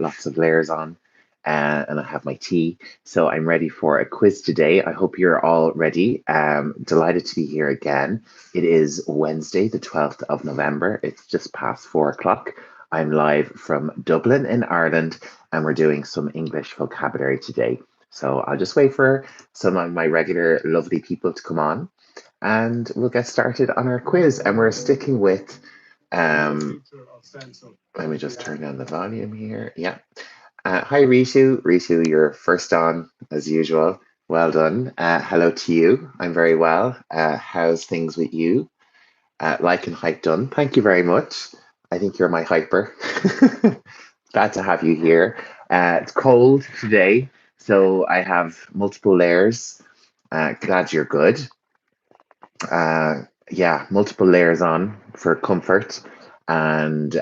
lots of layers on, and I have my tea. So I'm ready for a quiz today. I hope you're all ready. Delighted to be here again. It is Wednesday, the 12th of November. It's just past 4 o'clock. I'm live from Dublin in Ireland, and we're doing some English vocabulary today. So I'll just wait for some of my regular lovely people to come on, and we'll get started on our quiz. And we're sticking with, um, let me just turn down the volume here. Yeah. Hi, Rishu. Rishu, you're first on as usual. Well done. Hello to you. I'm very well. How's things with you? Like and hype done. Thank you very much. I think you're my hyper. Glad to have you here. It's cold today, so I have multiple layers. Glad you're good. Yeah, multiple layers on for comfort and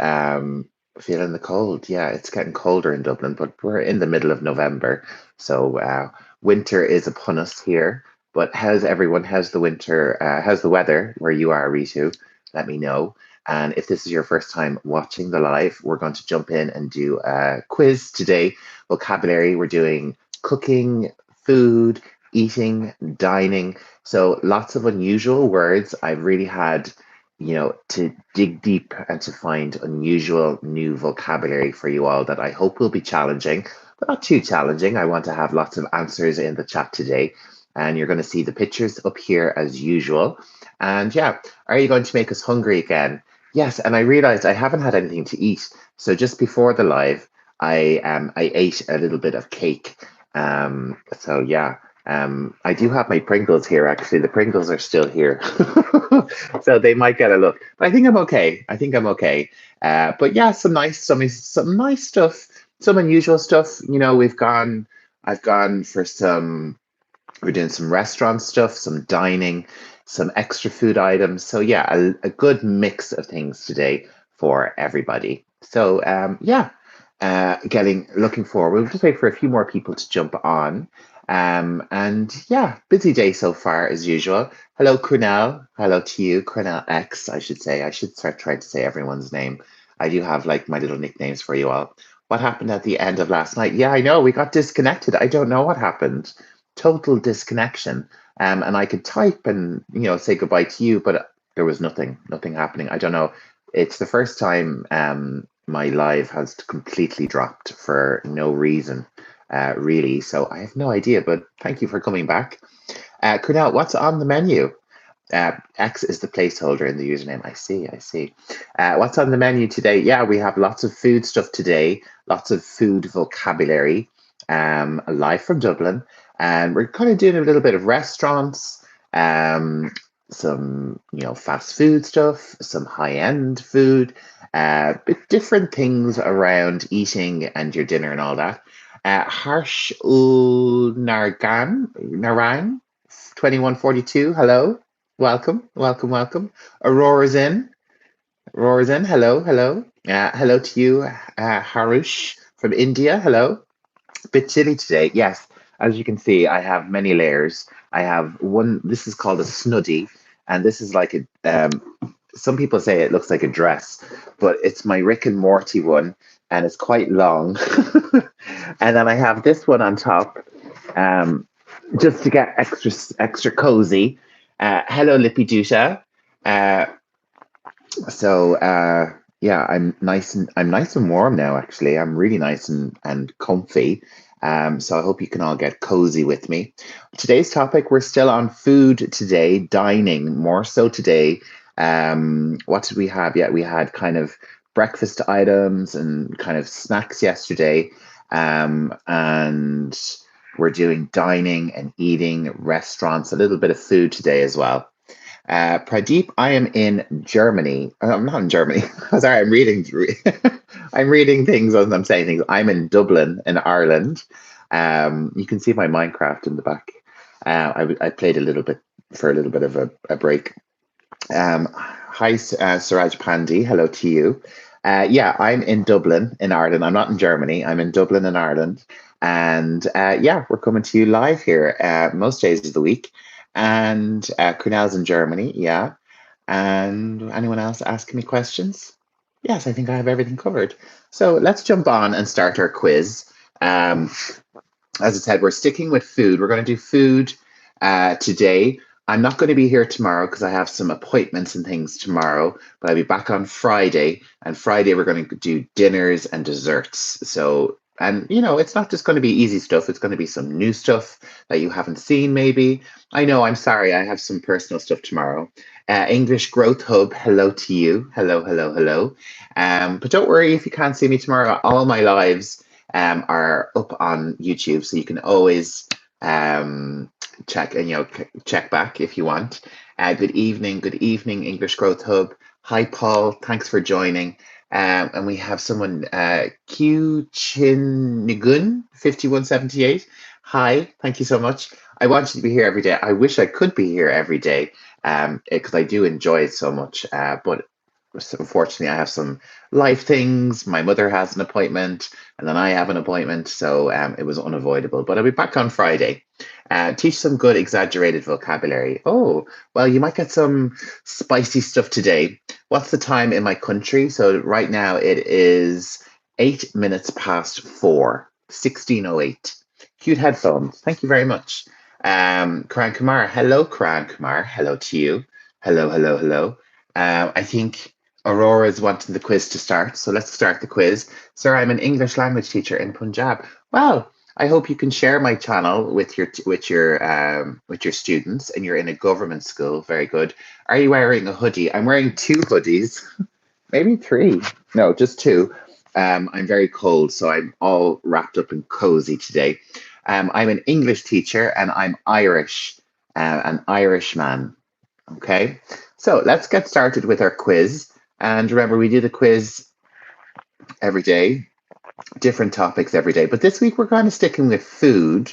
feeling the cold. Yeah, it's getting colder in Dublin, but we're in the middle of November, so winter is upon us here. But how's everyone? How's the winter? How's the weather where you are, Ritu? Let me know. And if this is your first time watching the live, we're going to jump in and do a quiz today. Vocabulary, we're doing cooking, food, eating, dining. So lots of unusual words. I've really had, to dig deep and to find unusual new vocabulary for you all that I hope will be challenging, but not too challenging. I want to have lots of answers in the chat today. And you're going to see the pictures up here as usual. And yeah, are you going to make us hungry again? Yes, and I realized I haven't had anything to eat. So just before the live, I ate a little bit of cake. So yeah, I do have my Pringles here, actually. The Pringles are still here. So they might get a look. But I think I'm okay. I think I'm okay. But yeah, some nice stuff, some unusual stuff. I've gone for we're doing some restaurant stuff, some dining, some extra food items. So yeah, a good mix of things today for everybody. So yeah, getting looking forward. We'll just wait for a few more people to jump on. And yeah, busy day so far as usual. Hello, Cornell. Hello to you, Cornell X, I should say. I should start trying to say everyone's name. I do have like my little nicknames for you all. What happened at the end of last night? Yeah, I know we got disconnected. I don't know what happened. Total disconnection. And I could type and say goodbye to you, but there was nothing happening. I don't know. It's the first time my live has completely dropped for no reason, really. So I have no idea, but thank you for coming back. Cornell, what's on the menu? X is the placeholder in the username. I see. What's on the menu today? Yeah, we have lots of food stuff today, lots of food vocabulary, live from Dublin. And we're kind of doing a little bit of restaurants, some, fast food stuff, some high-end food, but different things around eating and your dinner and all that. Harsh ul Narang, 2142, hello. Welcome. Aurora's in. Hello. Hello to you, Harush from India. Hello. Bit chilly today. Yes, as you can see, I have many layers. I have one. This is called a snuddy, and this is like a. Some people say it looks like a dress, but it's my Rick and Morty one, and it's quite long. And then I have this one on top, um, just to get extra cozy. Hello, Lippy Dusha. Uh, so yeah, I'm nice and warm now. Actually, I'm really nice and comfy. So I hope you can all get cozy with me. Today's topic, we're still on food today, dining more so today. What did we have? Yeah, we had kind of breakfast items and kind of snacks yesterday. And we're doing dining and eating, restaurants, a little bit of food today as well. Pradeep, I am in Germany. I'm not in Germany. Sorry, I'm reading. I'm reading things as I'm saying things. I'm in Dublin, in Ireland. You can see my Minecraft in the back. I played a little bit for a little bit of a break. Hi, Siraj Pandi. Hello to you. Yeah, I'm in Dublin, in Ireland. I'm not in Germany. I'm in Dublin, in Ireland. And yeah, we're coming to you live here most days of the week. And Cornell's in Germany, yeah. And anyone else asking me questions? Yes, I think I have everything covered. So let's jump on and start our quiz. Um, as I said, we're sticking with food. We're going to do food today. I'm not going to be here tomorrow because I have some appointments and things tomorrow, but I'll be back on Friday. And Friday, we're going to do dinners and desserts. So, and it's not just going to be easy stuff, it's going to be some new stuff that you haven't seen, maybe. I know, I'm sorry, I have some personal stuff tomorrow. English Growth Hub, hello to you. Hello, hello, hello. But don't worry if you can't see me tomorrow. All my lives are up on YouTube, so you can always check and check back if you want. Good evening, English Growth Hub. Hi, Paul. Thanks for joining. And we have someone, Q Chin Nigun 5178. Hi, thank you so much. I want you to be here every day. I wish I could be here every day because I do enjoy it so much. But unfortunately, I have some life things. My mother has an appointment, and then I have an appointment, so it was unavoidable. But I'll be back on Friday. Teach some good exaggerated vocabulary. Oh, well, you might get some spicy stuff today. What's the time in my country? So right now it is 8 minutes past 4, 16:08. Cute headphones. Thank you very much. Karan Kumar. Hello, Karan Kumar. Hello to you. Hello, hello, hello. I think Aurora's wanting the quiz to start, so let's start the quiz. Sir, I'm an English language teacher in Punjab. Well, I hope you can share my channel with your students, and you're in a government school. Very good. Are you wearing a hoodie? I'm wearing two hoodies, maybe three. No, just two. I'm very cold, so I'm all wrapped up and cozy today. I'm an English teacher, and I'm Irish, an Irishman. Okay, so let's get started with our quiz. And remember, we do the quiz every day, different topics every day. But this week we're kind of sticking with food.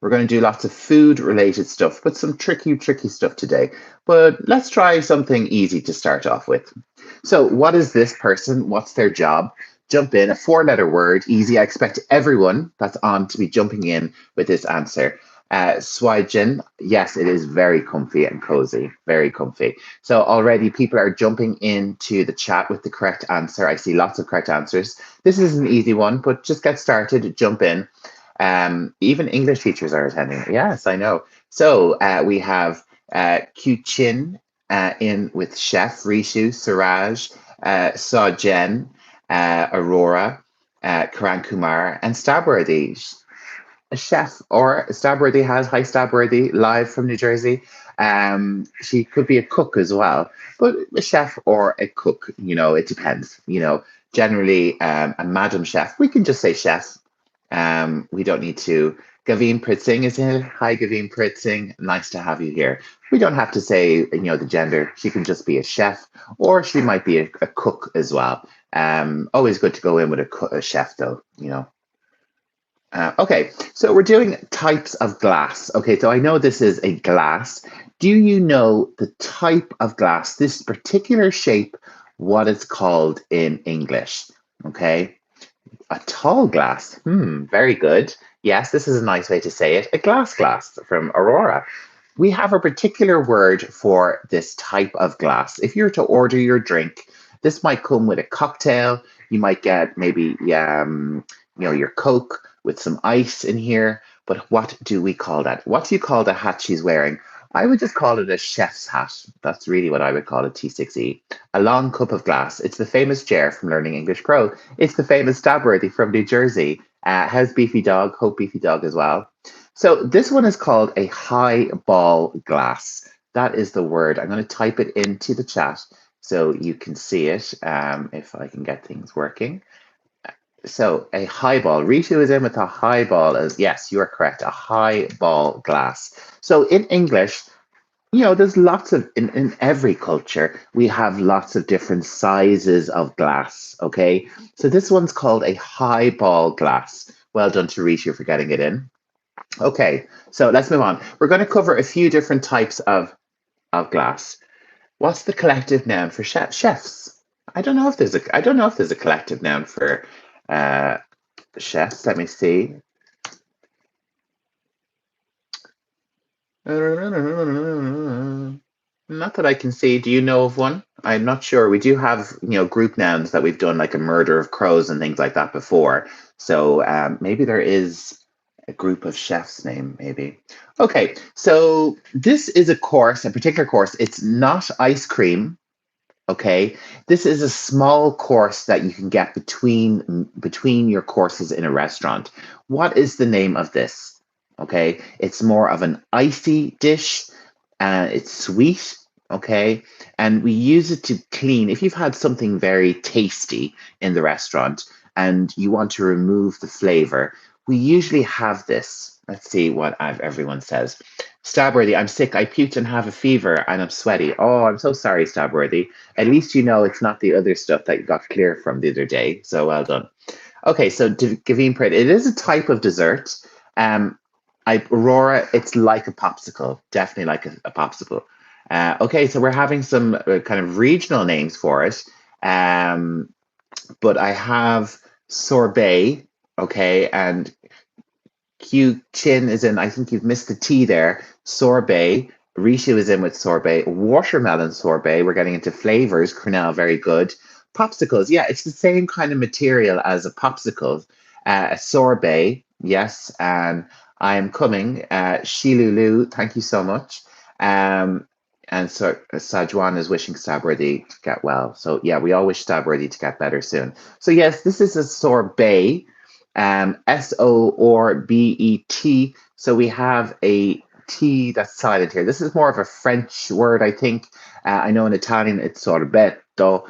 We're going to do lots of food related stuff, but some tricky stuff today. But let's try something easy to start off with. So, what is this person? What's their job? Jump in, a 4-letter word, easy. I expect everyone that's on to be jumping in with this answer. Swajin, yes, it is very comfy and cozy, very comfy. So already people are jumping into the chat with the correct answer. I see lots of correct answers. This is an easy one, but just get started, jump in. Even English teachers are attending. Yes, I know. So we have Q-Chin in with Chef, Rishu, Siraj, Sajen, Aurora, Karan Kumar, and Stabworthy. A chef or Stabworthy has hi Stabworthy live from New Jersey. She could be a cook as well, but a chef or a cook, it depends. Generally, a madam chef. We can just say chef. We don't need to. Gavin Pritzing is here. Hi, Gavin Pritzing. Nice to have you here. We don't have to say, the gender. She can just be a chef, or she might be a cook as well. Always good to go in with a chef, though. Okay, so we're doing types of glass. Okay, so I know this is a glass. Do you know the type of glass, this particular shape, what it's called in English? Okay, a tall glass. Very good. Yes, this is a nice way to say it. A glass from Aurora. We have a particular word for this type of glass. If you're to order your drink, this might come with a cocktail. You might get maybe your Coke with some ice in here. But what do we call that? What do you call the hat she's wearing? I would just call it a chef's hat. That's really what I would call a T6E. A long cup of glass. It's the famous Jer from Learning English Pro. It's the famous Stabworthy from New Jersey. How's Beefy Dog? Hope Beefy Dog as well. So this one is called a highball glass. That is the word. I'm going to type it into the chat so you can see it if I can get things working. So a highball. Ritu is in with a highball. Yes, you are correct. A highball glass. So in English, there's lots of, in every culture, we have lots of different sizes of glass, okay? So this one's called a highball glass. Well done to Ritu for getting it in. Okay, so let's move on. We're going to cover a few different types of glass. What's the collective noun for chefs? I don't know if there's a collective noun for chefs. Let me see. Not that I can see. Do you know of one? I'm not sure. We do have, group nouns that we've done like a murder of crows and things like that before. So maybe there is a group of chefs name, maybe. Okay, so this is a course, a particular course. It's not ice cream. Okay, this is a small course that you can get between your courses in a restaurant. What is the name of this? Okay, it's more of an icy dish, and it's sweet. Okay, and we use it to clean. If you've had something very tasty in the restaurant and you want to remove the flavor, we usually have this. Let's see what everyone says. Stabworthy, I'm sick. I puked and have a fever and I'm sweaty. Oh, I'm so sorry, Stabworthy. At least you know it's not the other stuff that you got clear from the other day. So well done. Okay, so Gavin Prit, it is a type of dessert. Aurora, it's like a popsicle, definitely like a popsicle. Okay, so we're having some kind of regional names for it. But I have sorbet, okay, and Q Chin is in, I think you've missed the T there. Sorbet. Rishu is in with sorbet. Watermelon sorbet. We're getting into flavors. Cornell, very good. Popsicles. Yeah, it's the same kind of material as a popsicle. A sorbet. Yes. And I am coming. Shilulu, thank you so much. And so Sajwan is wishing Stabworthy to get well. So yeah, we all wish Stabworthy to get better soon. So yes, this is a sorbet. Sorbet. So we have a T that's silent here. This is more of a French word, I think. I know in Italian it's sorbetto.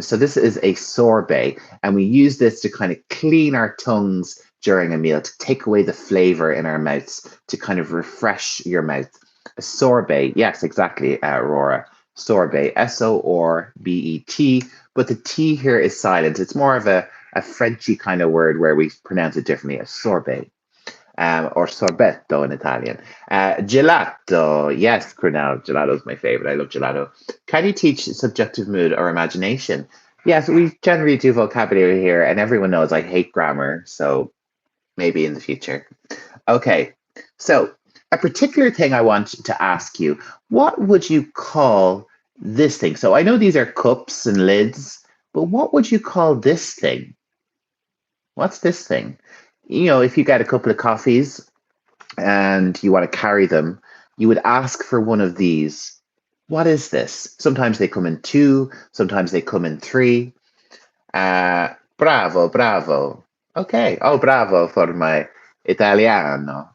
So this is a sorbet, and we use this to kind of clean our tongues during a meal, to take away the flavor in our mouths, to kind of refresh your mouth. A sorbet, yes, exactly, Aurora. Sorbet, Sorbet, but the T here is silent. It's more of a Frenchy kind of word where we pronounce it differently, a sorbet, or sorbetto in Italian. Gelato, yes, Cornell, gelato is my favorite. I love gelato. Can you teach subjective mood or imagination? Yes, we generally do vocabulary here, and everyone knows I hate grammar, so maybe in the future. Okay, so a particular thing I want to ask you, what would you call this thing? So I know these are cups and lids, but what would you call this thing? What's this thing? If you get a couple of coffees and you want to carry them, you would ask for one of these. What is this? Sometimes they come in two, sometimes they come in three. Bravo, bravo. Okay. Oh, bravo for my Italiano.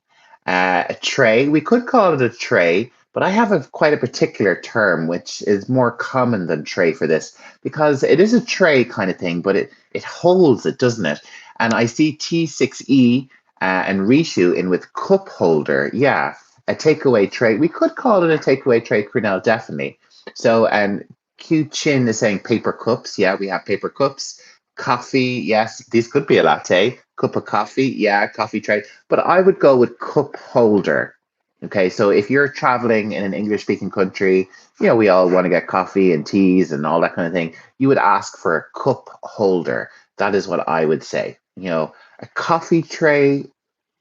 A tray. We could call it a tray, but I have quite a particular term which is more common than tray for this, because it is a tray kind of thing, but it holds it, doesn't it? And I see T6E and Rishu in with cup holder. Yeah, a takeaway tray. We could call it a takeaway tray, Cornell, definitely. So, and Q Chin is saying paper cups. Yeah, we have paper cups. Coffee, yes, these could be a latte. Cup of coffee, yeah, coffee tray. But I would go with cup holder. Okay, so if you're traveling in an English speaking country, we all want to get coffee and teas and all that kind of thing. You would ask for a cup holder. That is what I would say. A coffee tray,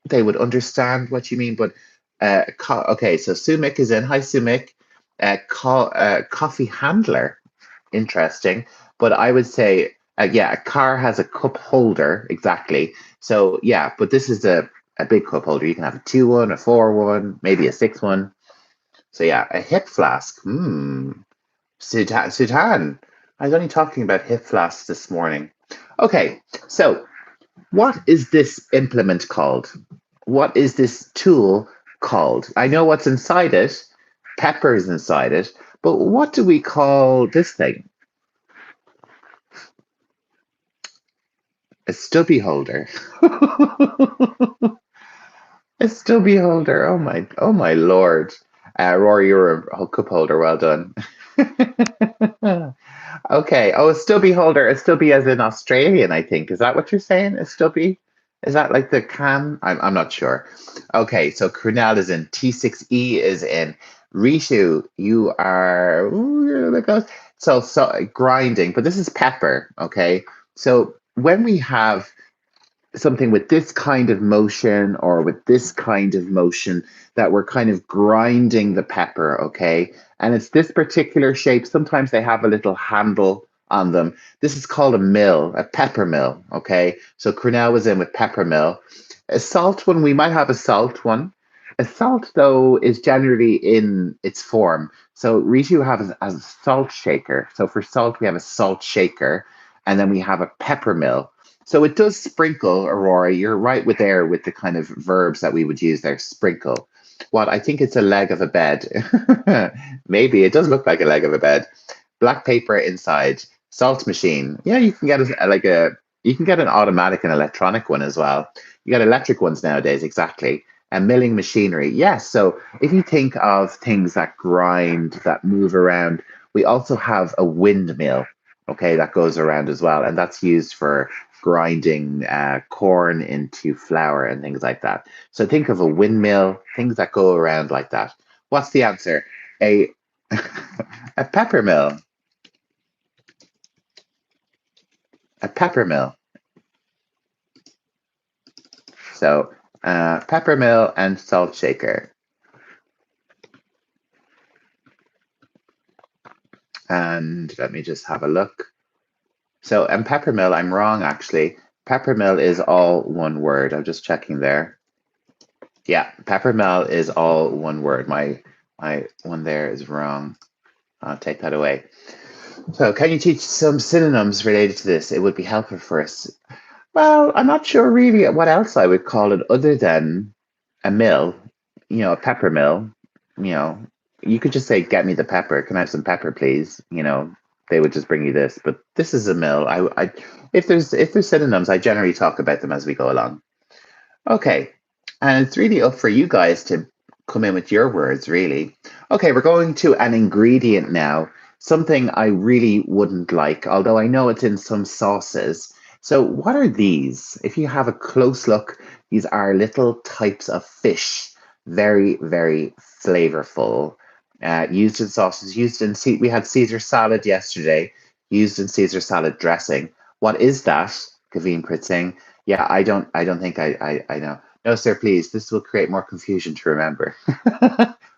they would understand what you mean, but okay, so Sumik is in. Hi, Sumik. Coffee handler, interesting. But I would say, yeah, a car has a cup holder, exactly. So yeah, but this is a big cup holder. You can have a 2-1, a 4-1, maybe a 6-1. So yeah, a hip flask. Sudan. I was only talking about hip flasks this morning. Okay, so what is this implement called? What is this tool called? I know what's inside it. Pepper's inside it. But what do we call this thing? A stubby holder. A stubby holder. Oh my lord. Rory, you're a cup holder. Well done. Okay. Oh, a stubby holder. A stubby as in Australian, I think. Is that what you're saying? A stubby? Is that like the can? I'm not sure. Okay, so Cornell is in. T6E is in. Rishu, you are. Ooh, there it goes. So grinding, but this is pepper. Okay. So when we have something with this kind of motion or with this kind of motion that we're kind of grinding the pepper, okay? And it's this particular shape. Sometimes they have a little handle on them. This is called a mill, a pepper mill, okay? So Cornell was in with pepper mill. A salt one, we might have a salt one. A salt, though, is generally in its form. So Ritu have as a salt shaker. So for salt, we have a salt shaker, and then we have a pepper mill. So it does sprinkle, Aurora. You're right with there with the kind of verbs that we would use there, sprinkle. What I think it's a leg of a bed. Maybe it does look like a leg of a bed. Black paper inside, salt machine. Yeah, you can get you can get an automatic and electronic one as well. You got electric ones nowadays, exactly. And milling machinery. Yes. So if you think of things that grind, that move around, we also have a windmill, okay, that goes around as well. And that's used for grinding corn into flour and things like that. So think of a windmill, things that go around like that. What's the answer? A a pepper mill. A pepper mill. So pepper mill and salt shaker. And let me just have a look. So, and peppermill, I'm wrong actually. Peppermill is all one word. I'm just checking there. Yeah, peppermill is all one word. My one there is wrong. I'll take that away. So, can you teach some synonyms related to this? It would be helpful for us. Well, I'm not sure really what else I would call it other than a mill, a pepper mill. You know, you could just say, "Get me the pepper. Can I have some pepper, please?" They would just bring you this. But this is a mill. If there's synonyms, I generally talk about them as we go along. Okay, and it's really up for you guys to come in with your words, really. Okay, we're going to an ingredient now. Something I really wouldn't like, although I know it's in some sauces. So, what are these? If you have a close look, these are little types of fish, very, very flavorful. Used in sauces, we had Caesar salad yesterday, used in Caesar salad dressing. What is that? Kaveen Pritzing. Yeah, I don't think I know. No, sir, please. This will create more confusion to remember.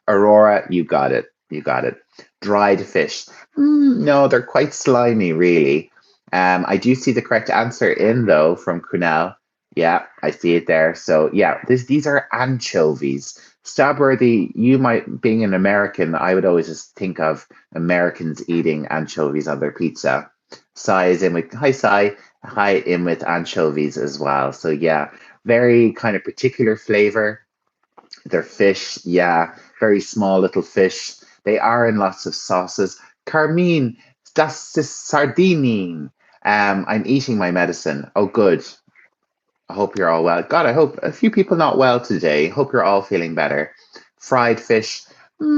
Aurora, you got it. You got it. Dried fish. No, they're quite slimy, really. I do see the correct answer in though from Kunal. Yeah, I see it there. So yeah, these are anchovies. Stabworthy, you might being an American, I would always just think of Americans eating anchovies on their pizza. Sai is in with hi Sai, hi in with anchovies as well. So yeah, very kind of particular flavor. They're fish, yeah, very small little fish. They are in lots of sauces. Carmine, das ist Sardinen. I'm eating my medicine. Oh, good. I hope you're all well. God, I hope a few people not well today. Hope you're all feeling better. Fried fish.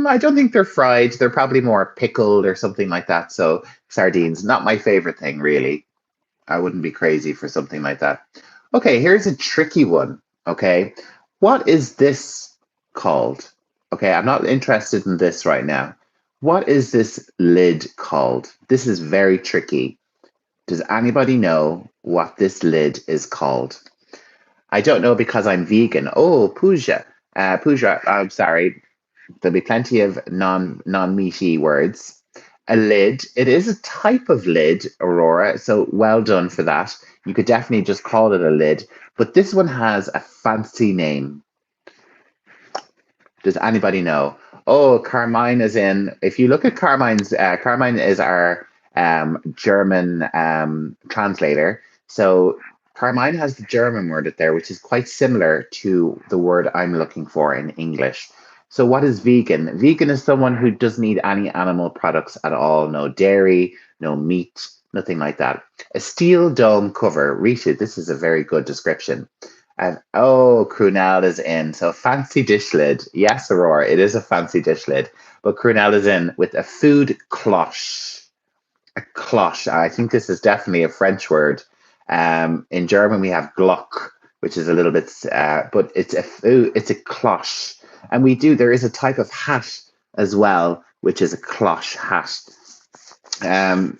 I don't think they're fried. They're probably more pickled or something like that. So sardines, not my favorite thing, really. I wouldn't be crazy for something like that. Okay, here's a tricky one. Okay, what is this called? Okay, I'm not interested in this right now. What is this lid called? This is very tricky. Does anybody know what this lid is called? I don't know because I'm vegan. Oh, Pooja. Pooja, I'm sorry. There'll be plenty of non-meaty words. A lid. It is a type of lid, Aurora. So well done for that. You could definitely just call it a lid. But this one has a fancy name. Does anybody know? Oh, Carmine is in. If you look at Carmine is our German translator. So Carmine has the German word there, which is quite similar to the word I'm looking for in English. So what is vegan? Vegan is someone who doesn't eat any animal products at all. No dairy, no meat, nothing like that. A steel dome cover. Rita, this is a very good description. And oh, Crunel is in. So fancy dish lid. Yes, Aurora, it is a fancy dish lid. But Crunel is in with a food cloche. A cloche. I think this is definitely a French word. In German, we have Glock, which is a little bit, but it's a cloche. And there is a type of hat as well, which is a cloche hat.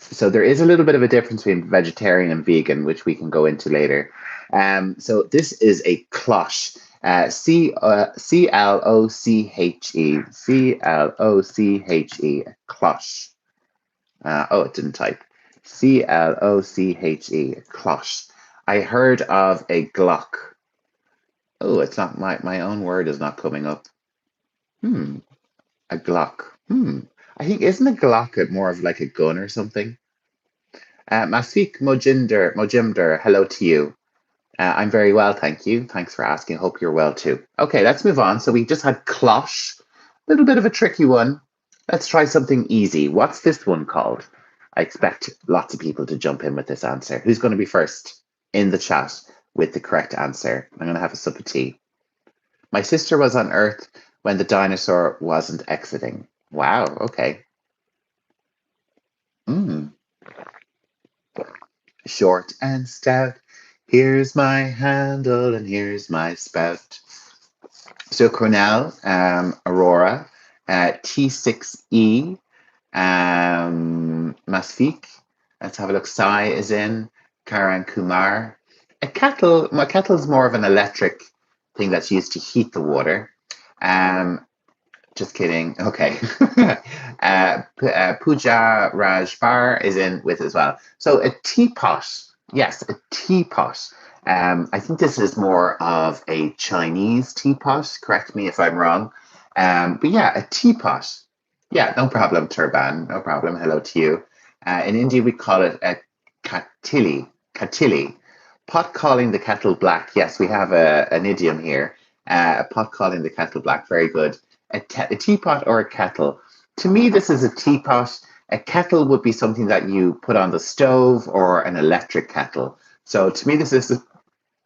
So there is a little bit of a difference between vegetarian and vegan, which we can go into later. So this is a cloche. Cloche. Cloche. Cloche. Oh, it didn't type. Cloche. Cloche. I heard of a Glock. Oh, it's not my own word is not coming up. Hmm. A Glock. I think isn't a Glock more of like a gun or something? Masik Mojinder, hello to you. I'm very well, thank you. Thanks for asking. Hope you're well too. Okay, let's move on. So we just had cloche, a little bit of a tricky one. Let's try something easy. What's this one called? I expect lots of people to jump in with this answer. Who's going to be first in the chat with the correct answer? I'm going to have a sip of tea. My sister was on Earth when the dinosaur wasn't exiting. Wow, okay. Mm. Short and stout. Here's my handle and here's my spout. So Cornell, Aurora, T6E, Masfik. Let's have a look. Sai is in. Karan Kumar. A kettle. My kettle is more of an electric thing that's used to heat the water. Um, just kidding. Okay. Pooja Rajbar is in with as well. So a teapot. Yes, a teapot. I think this is more of a Chinese teapot. Correct me if I'm wrong. But yeah, a teapot. Yeah, no problem, Turban. No problem. Hello to you. In India, we call it a katili. Katili. Pot calling the kettle black. Yes, we have an idiom here. A pot calling the kettle black. Very good. A teapot or a kettle. To me, this is a teapot. A kettle would be something that you put on the stove or an electric kettle. So to me, this is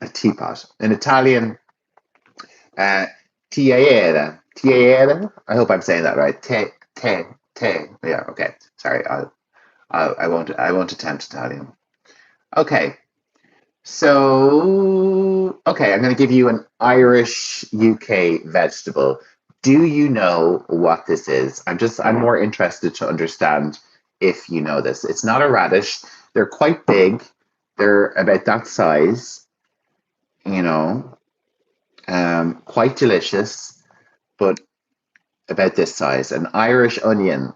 a teapot. In Italian, uh, tiera. Tiera. I hope I'm saying that right. Te. Yeah. Okay. Sorry. I won't attempt Italian. Okay. So, okay, I'm going to give you an Irish UK vegetable. Do you know what this is? I'm more interested to understand if you know this. It's not a radish. They're quite big. They're about that size, you know, quite delicious, but about this size. An Irish onion.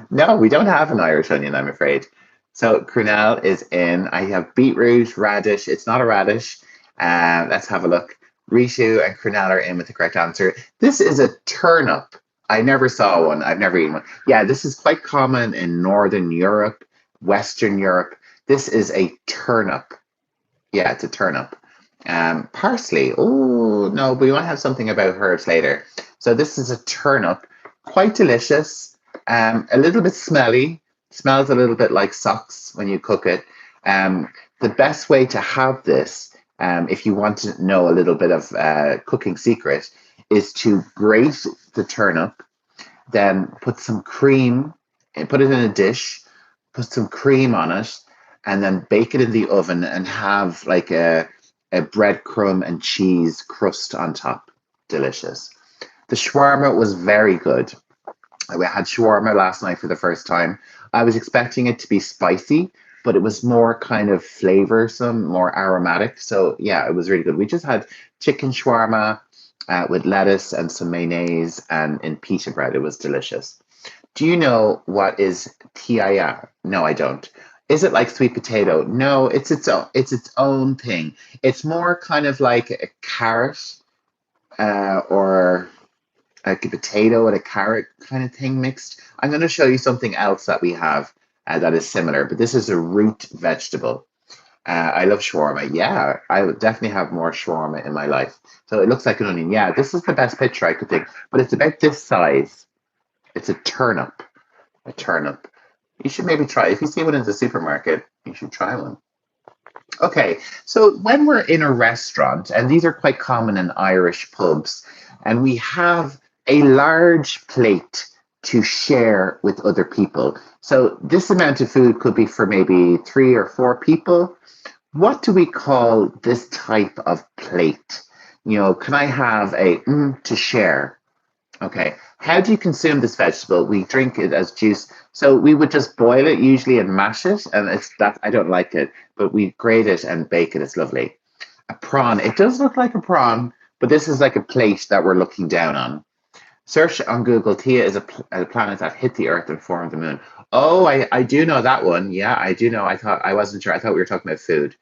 No, we don't have an Irish onion, I'm afraid. So Crunel is in. I have beetroot, radish. It's not a radish. Let's have a look. Rishu and Crunel are in with the correct answer. This is a turnip. I never saw one. I've never eaten one. Yeah, this is quite common in Northern Europe, Western Europe. This is a turnip. Yeah, it's a turnip. Parsley. Oh, no, we want to have something about herbs later. So this is a turnip, quite delicious, a little bit smelly, smells a little bit like socks when you cook it. The best way to have this, if you want to know a little bit of cooking secret, is to grate the turnip, then put some cream, put it in a dish, put some cream on it, and then bake it in the oven and have like a breadcrumb and cheese crust on top. Delicious. The shawarma was very good. We had shawarma last night for the first time. I was expecting it to be spicy, but it was more kind of flavorsome, more aromatic. So yeah, it was really good. We just had chicken shawarma with lettuce and some mayonnaise and in pita bread. It was delicious. Do you know what is tiaya? No, I don't. Is it like sweet potato? No, it's its own thing. It's more kind of like a carrot or like a potato and a carrot kind of thing mixed. I'm going to show you something else that we have that is similar, but this is a root vegetable. I love shawarma. Yeah, I would definitely have more shawarma in my life. So it looks like an onion. Yeah, this is the best picture I could think, but it's about this size. It's a turnip. A turnip. You should maybe try. If you see one in the supermarket, you should try one. Okay, so when we're in a restaurant, and these are quite common in Irish pubs, and we have a large plate to share with other people. So this amount of food could be for maybe 3 or 4 people. What do we call this type of plate? You know, can I have a to share? Okay. How do you consume this vegetable? We drink it as juice. So we would just boil it usually and mash it, and it's that I don't like it, but we grate it and bake it. It's lovely. A prawn. It does look like a prawn, but this is like a plate that we're looking down on. Search on Google. Tia is a planet that hit the Earth and formed the moon. Oh, I do know that one. Yeah, I do know. I wasn't sure. I thought we were talking about food.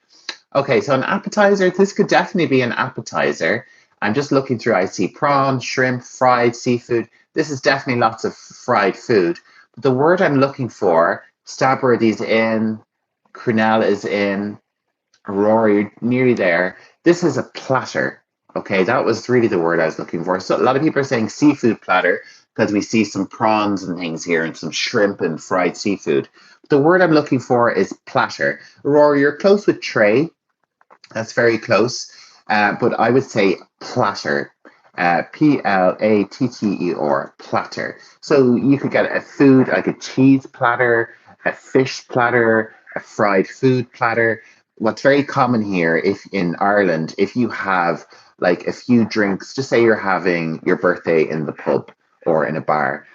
Okay, so an appetizer, this could definitely be an appetizer. I'm just looking through, I see prawn, shrimp, fried seafood. This is definitely lots of fried food. But the word I'm looking for, Stabworthy's in, Crunel is in, Aurora, you're nearly there. This is a platter. Okay, that was really the word I was looking for. So a lot of people are saying seafood platter because we see some prawns and things here and some shrimp and fried seafood. The word I'm looking for is platter. Aurora, you're close with tray. That's very close. But I would say platter. Platter, platter. So you could get a food like a cheese platter, a fish platter, a fried food platter. What's very common here, if in Ireland, if you have like a few drinks, just say you're having your birthday in the pub or in a bar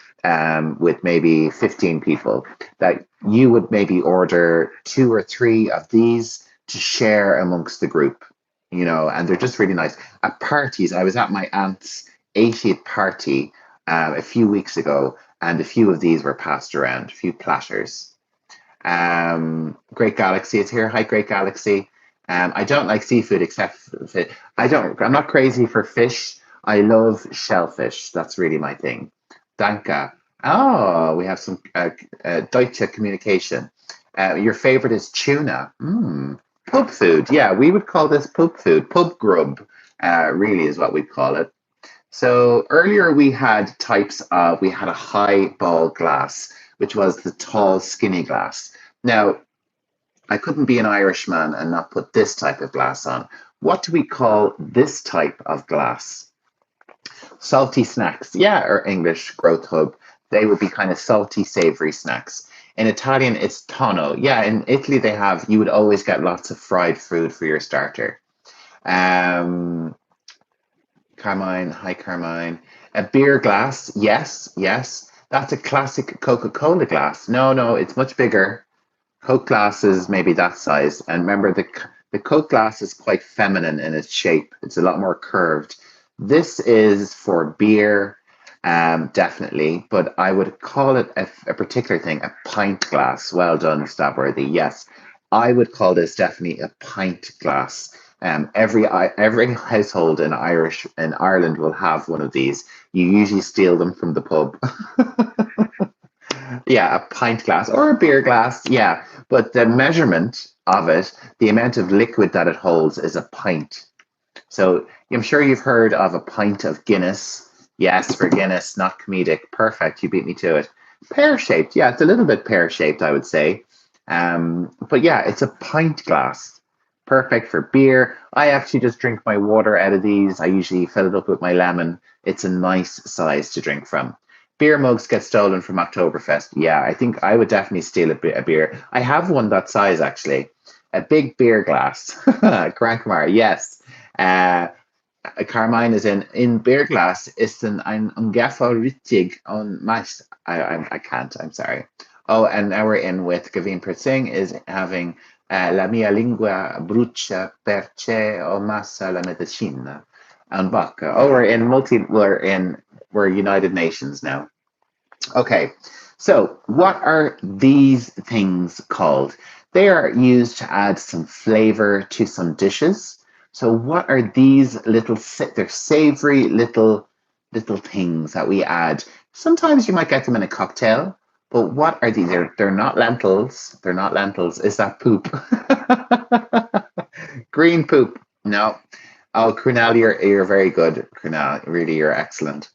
with maybe 15 people, that you would maybe order two or three of these to share amongst the group, and they're just really nice. At parties, I was at my aunt's 80th party a few weeks ago, and a few of these were passed around, a few platters. Great Galaxy is here. Hi, Great Galaxy. I don't like seafood except fish. I'm not crazy for fish. I love shellfish. That's really my thing. Danka. Oh, we have some Deutsche communication. Your favorite is tuna. Pub food. Yeah, we would call this pub food. Pub grub, really is what we'd call it. So earlier we had a high ball glass, which was the tall, skinny glass. Now, I couldn't be an Irishman and not put this type of glass on. What do we call this type of glass? Salty snacks. Yeah, or English growth hub. They would be kind of salty, savory snacks. In Italian, it's tonno. Yeah, in Italy, you would always get lots of fried food for your starter. Um, Carmine, hi Carmine. A beer glass, yes, yes. That's a classic Coca-Cola glass. No, no, it's much bigger. Coke glass is maybe that size. And remember, the Coke glass is quite feminine in its shape. It's a lot more curved. This is for beer, definitely, but I would call it a particular thing, a pint glass. Well done, Stabworthy. Yes, I would call this definitely a pint glass. Every household in Ireland will have one of these. You usually steal them from the pub. Yeah, a pint glass or a beer glass. Yeah, but the measurement of it, the amount of liquid that it holds, is a pint. So I'm sure you've heard of a pint of Guinness. Yes, for Guinness, not comedic. Perfect. You beat me to it. Pear shaped. Yeah, it's a little bit pear shaped, I would say. But yeah, it's a pint glass. Perfect for beer. I actually just drink my water out of these. I usually fill it up with my lemon. It's a nice size to drink from. Beer mugs get stolen from Oktoberfest. Yeah, I think I would definitely steal a beer. I have one that size actually. A big beer glass. Crankmar, yes. Uh, Carmine is in beer glass is ein ungefähr richtig on mas. I can't. I'm sorry. Oh, and now we're in with Gavin Pertsing is having la mia lingua brucia perché ho massa la medicina. And Bacca. Oh, we're United Nations now. Okay, so what are these things called? They are used to add some flavor to some dishes. So what are these they're savory little things that we add. Sometimes you might get them in a cocktail, but what are these? They're not lentils. They're not lentils. Is that poop? Green poop. No. Oh, Crunel, you're very good. Crunel, really, you're excellent.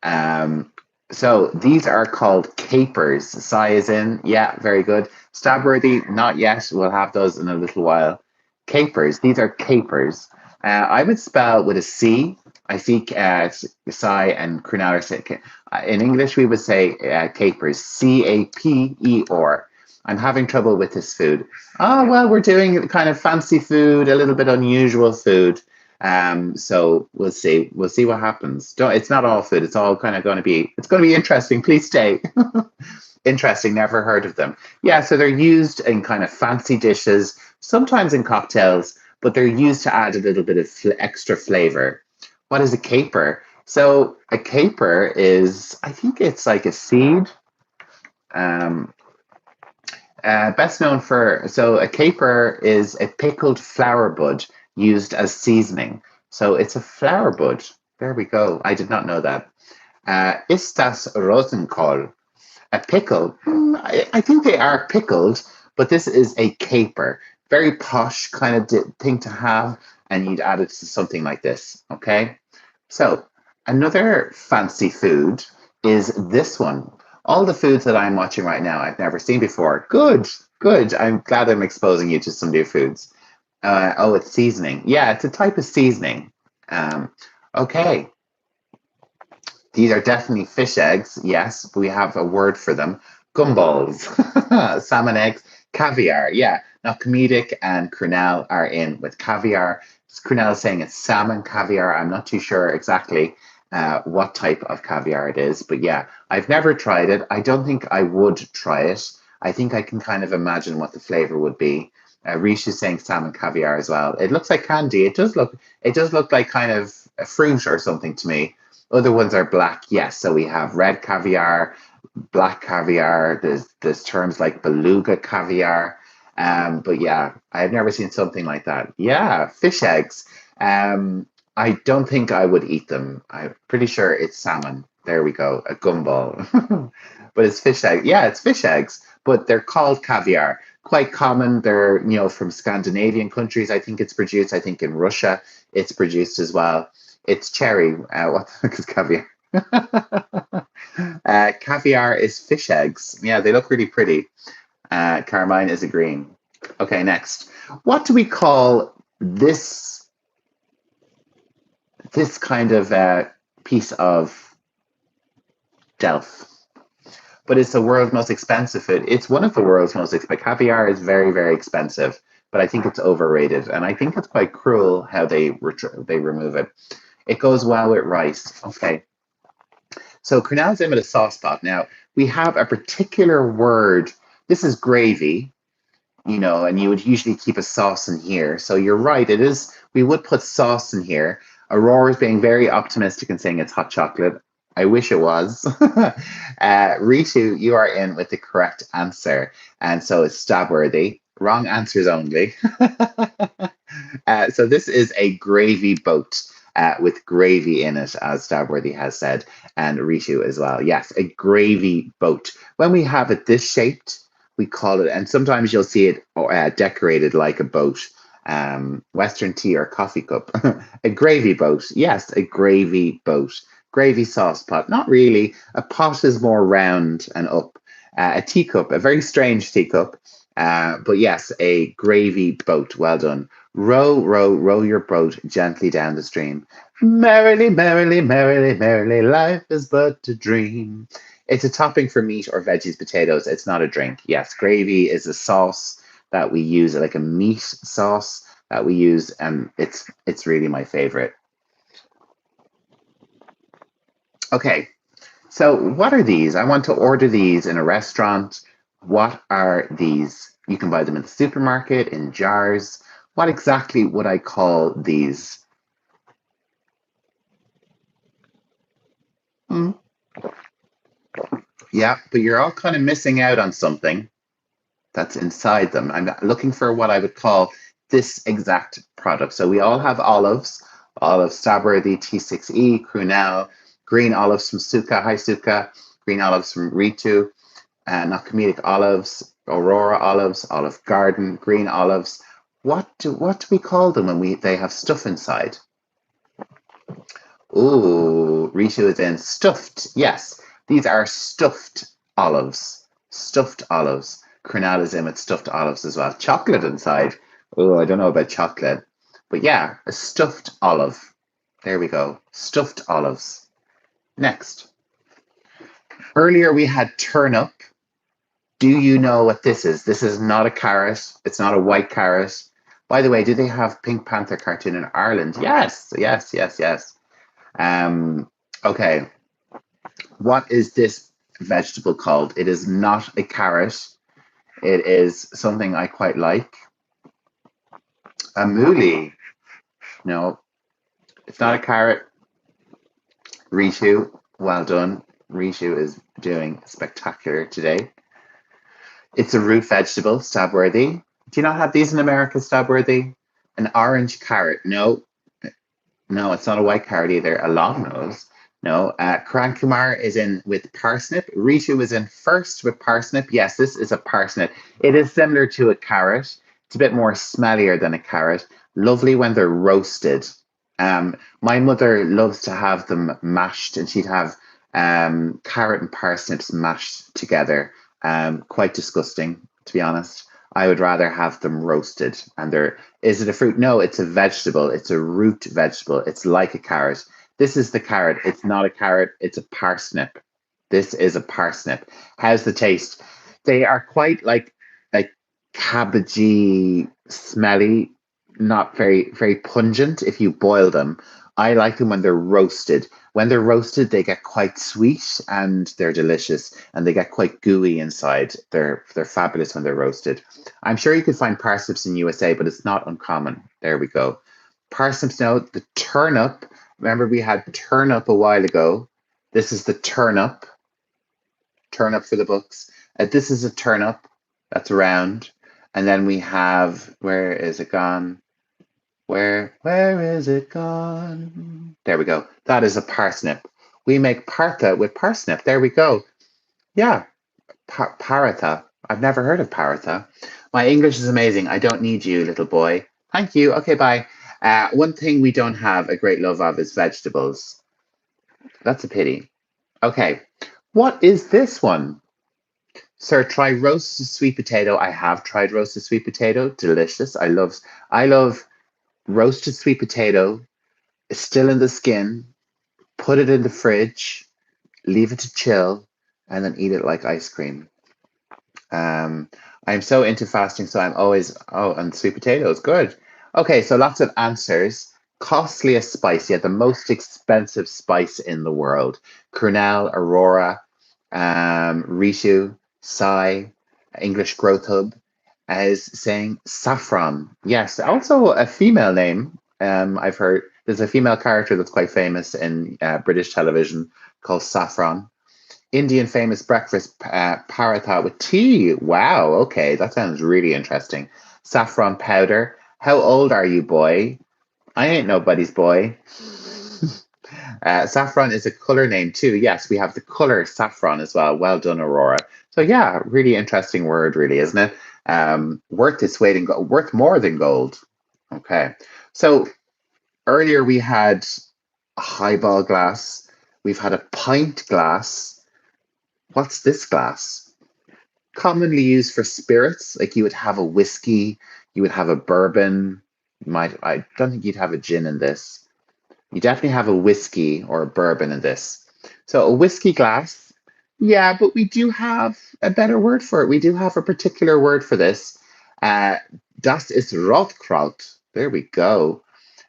Um, so these are called capers. Sai is in. Yeah, very good. Stabworthy, not yet. We'll have those in a little while. Capers. These are capers. I would spell with a C. I see Sai and Crunel are saying. In English, we would say capers. Caper. I'm having trouble with this food. Oh, well, we're doing kind of fancy food, a little bit unusual food. So we'll see. We'll see what happens. It's not all food. It's all kind of going to be. It's going to be interesting. Please stay. Interesting. Never heard of them. Yeah. So they're used in kind of fancy dishes, sometimes in cocktails, but they're used to add a little bit of extra flavor. What is a caper? So a caper is, I think it's like a seed. Um, best known for, so a caper is a pickled flower bud used as seasoning. So it's a flower bud. There we go. I did not know that. Ist das Rosenkohl? A pickle? I think they are pickled, but this is a caper. Very posh kind of thing to have, and you'd add it to something like this. Okay. So another fancy food is this one. All the foods that I'm watching right now, I've never seen before. Good, good. I'm glad I'm exposing you to some new foods. Oh, it's seasoning. Yeah, it's a type of seasoning. Um, okay, these are definitely fish eggs. Yes, we have a word for them. Gumballs, salmon eggs, caviar. Yeah, now comedic and Crunel are in with caviar. Crunel is saying it's salmon caviar. I'm not too sure exactly what type of caviar it is, but yeah, I've never tried it. I don't think I would try it. I think I can kind of imagine what the flavor would be. Rish is saying salmon caviar as well. It looks like candy. It does look like kind of a fruit or something to me. Other ones are black, yes. So we have red caviar, black caviar. There's terms like beluga caviar. But yeah, I've never seen something like that. Yeah, fish eggs. I don't think I would eat them. I'm pretty sure it's salmon. There we go, a gumball. But it's fish egg. Yeah, it's fish eggs, but they're called caviar. Quite common. They're from Scandinavian countries. I think it's produced. I think in Russia it's produced as well. It's cherry. What the fuck is caviar? Caviar is fish eggs. Yeah, they look really pretty. Carmine is agreeing. Okay, next. What do we call this kind of piece of delf? But it's the world's most expensive food. It's one of the world's most expensive. Caviar is very, very expensive, but I think it's overrated, and I think it's quite cruel how they remove it. It goes well with rice. Okay. So Cornell's in with a sauce pot. Now, we have a particular word. This is gravy, and you would usually keep a sauce in here. So you're right. It is, we would put sauce in here. Aurora is being very optimistic and saying it's hot chocolate. I wish it was. Ritu, you are in with the correct answer. And so it's stabworthy. Wrong answers only. So this is a gravy boat with gravy in it, as Stabworthy has said, and Ritu as well. Yes, a gravy boat. When we have it this shaped, we call it, and sometimes you'll see it decorated like a boat, Western tea or coffee cup. A gravy boat. Yes, a gravy boat. Gravy sauce pot. Not really. A pot is more round and up. A teacup, a very strange teacup. But yes, a gravy boat. Well done. Row, row, row your boat gently down the stream. Merrily, merrily, merrily, merrily, life is but a dream. It's a topping for meat or veggies, potatoes. It's not a drink. Yes, gravy is a sauce that we use, like a meat sauce that we use, and it's really my favorite. Okay, so what are these? I want to order these in a restaurant. What are these? You can buy them in the supermarket, in jars. What exactly would I call these? Hmm. Yeah, but you're all kind of missing out on something that's inside them. I'm looking for what I would call this exact product. So we all have olives, olive Starworthy, T6E, Crunel, green olives from Suka, hi Suka, green olives from Ritu, not comedic olives, Aurora olives, Olive Garden, green olives. What do we call them when they have stuff inside? Ooh, Ritu is in stuffed. Yes, these are stuffed olives. Stuffed olives. Cornell is in with stuffed olives as well. Chocolate inside. Oh, I don't know about chocolate. But yeah, a stuffed olive. There we go. Stuffed olives. Next. Earlier we had turnip. Do you know what this is? This is not a carrot. It's not a white carrot. By the way, do they have Pink Panther cartoon in Ireland? Yes, yes, yes, yes. Um, okay, what is this vegetable called? It is not a carrot. It is something I quite like. A mooli. No, it's not a carrot. Rishu, well done. Rishu is doing spectacular today. It's a root vegetable, Stabworthy. Do you not have these in America, Stabworthy? An orange carrot. No, no, it's not a white carrot either. A long nose. No. Karan Kumar is in with parsnip. Rishu is in first with parsnip. Yes, this is a parsnip. It is similar to a carrot. It's a bit more smellier than a carrot. Lovely when they're roasted. My mother loves to have them mashed, and she'd have carrot and parsnips mashed together. Quite disgusting, to be honest. I would rather have them roasted. And they're, is it a fruit? No, it's a vegetable. It's a root vegetable. It's like a carrot. This is the carrot. It's not a carrot. It's a parsnip. This is a parsnip. How's the taste? They are quite like cabbagey, smelly, not very pungent if you boil them. I like them when they're roasted. When they're roasted, they get quite sweet and they're delicious, and they get quite gooey inside. They're fabulous when they're roasted. I'm sure you could find parsnips in USA, but it's not uncommon. There we go. Parsnips now, the turnip. Remember we had turnip a while ago. This is the turnip for the books. This is a turnip that's round. And then we have, where is it gone? Where is it gone? There we go. That is a parsnip. We make partha with parsnip. There we go. Yeah, paratha. I've never heard of paratha. My English is amazing. I don't need you, little boy. Thank you. Okay, bye. One thing we don't have a great love of is vegetables. That's a pity. Okay, what is this one? Sir, try roasted sweet potato. I have tried roasted sweet potato. Delicious. I love roasted sweet potato. It's still in the skin. Put it in the fridge. Leave it to chill, and then eat it like ice cream. Um, I'm so into fasting, so I'm always, oh, and sweet potatoes, good. Okay, so lots of answers. Costliest spice, yeah, the most expensive spice in the world. Cornell, Aurora, Rishu, Sai, English Growth Hub is saying saffron. Yes, also a female name. I've heard there's a female character that's quite famous in British television called Saffron. Indian famous breakfast paratha with tea. Wow, okay, that sounds really interesting. Saffron powder. How old are you, boy? I ain't nobody's boy. Saffron is a color name too. Yes, we have the color saffron as well. Well done, Aurora. So yeah, really interesting word, really, isn't it? Worth its weight in gold, worth more than gold. Okay. So earlier we had a highball glass. We've had a pint glass. What's this glass? Commonly used for spirits. Like you would have a whiskey, you would have a bourbon. You might, I don't think you'd have a gin in this. You definitely have a whiskey or a bourbon in this. So a whiskey glass. Yeah, but we do have a better word for it. We do have a particular word for this. Uh, das ist Rotkraut. There we go.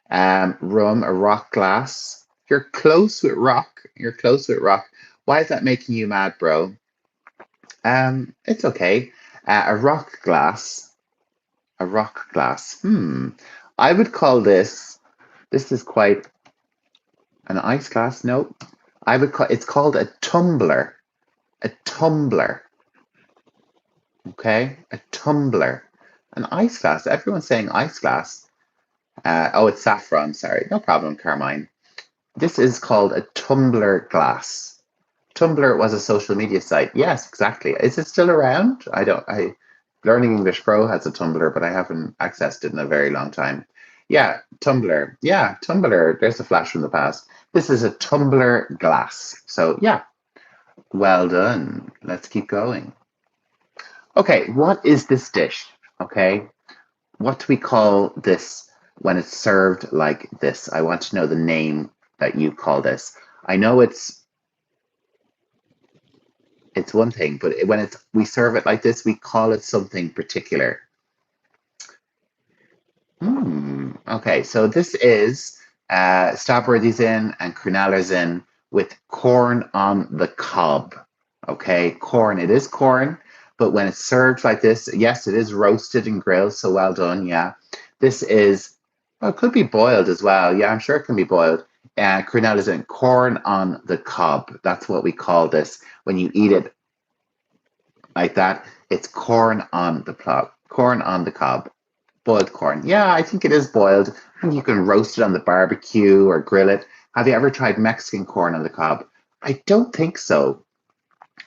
Rum, a rock glass. You're close with rock. You're close with rock. Why is that making you mad, bro? It's okay. A rock glass. A rock glass. I would call this. This is quite an ice glass. No, I would call. It's called a tumbler. A tumbler. Okay, a tumbler. An ice glass. Everyone's saying ice glass. Oh, it's saffron. Sorry, no problem, Carmine. This is called a tumbler glass. Tumblr was a social media site. Yes, exactly. Is it still around? I don't. I Learning English Pro has a Tumblr, but I haven't accessed it in a very long time. Yeah, Tumblr. Yeah, Tumblr. There's a flash from the past. This is a tumbler glass. So yeah, well done. Let's keep going. Okay, what is this dish? Okay, what do we call this when it's served like this? I want to know the name that you call this. I know it's one thing, but when we serve it like this, we call it something particular. Okay, so this is Strawberries in and Cronulla's in with corn on the cob. Okay, corn. It is corn, but when it's served like this, yes, it is roasted and grilled. So well done. Yeah, this is. Well, it could be boiled as well. Yeah, I'm sure it can be boiled. Cronulla's in corn on the cob. That's what we call this when you eat it like that. It's corn on the cob. Corn on the cob. Boiled corn. Yeah, I think it is boiled. And you can roast it on the barbecue or grill it. Have you ever tried Mexican corn on the cob? I don't think so.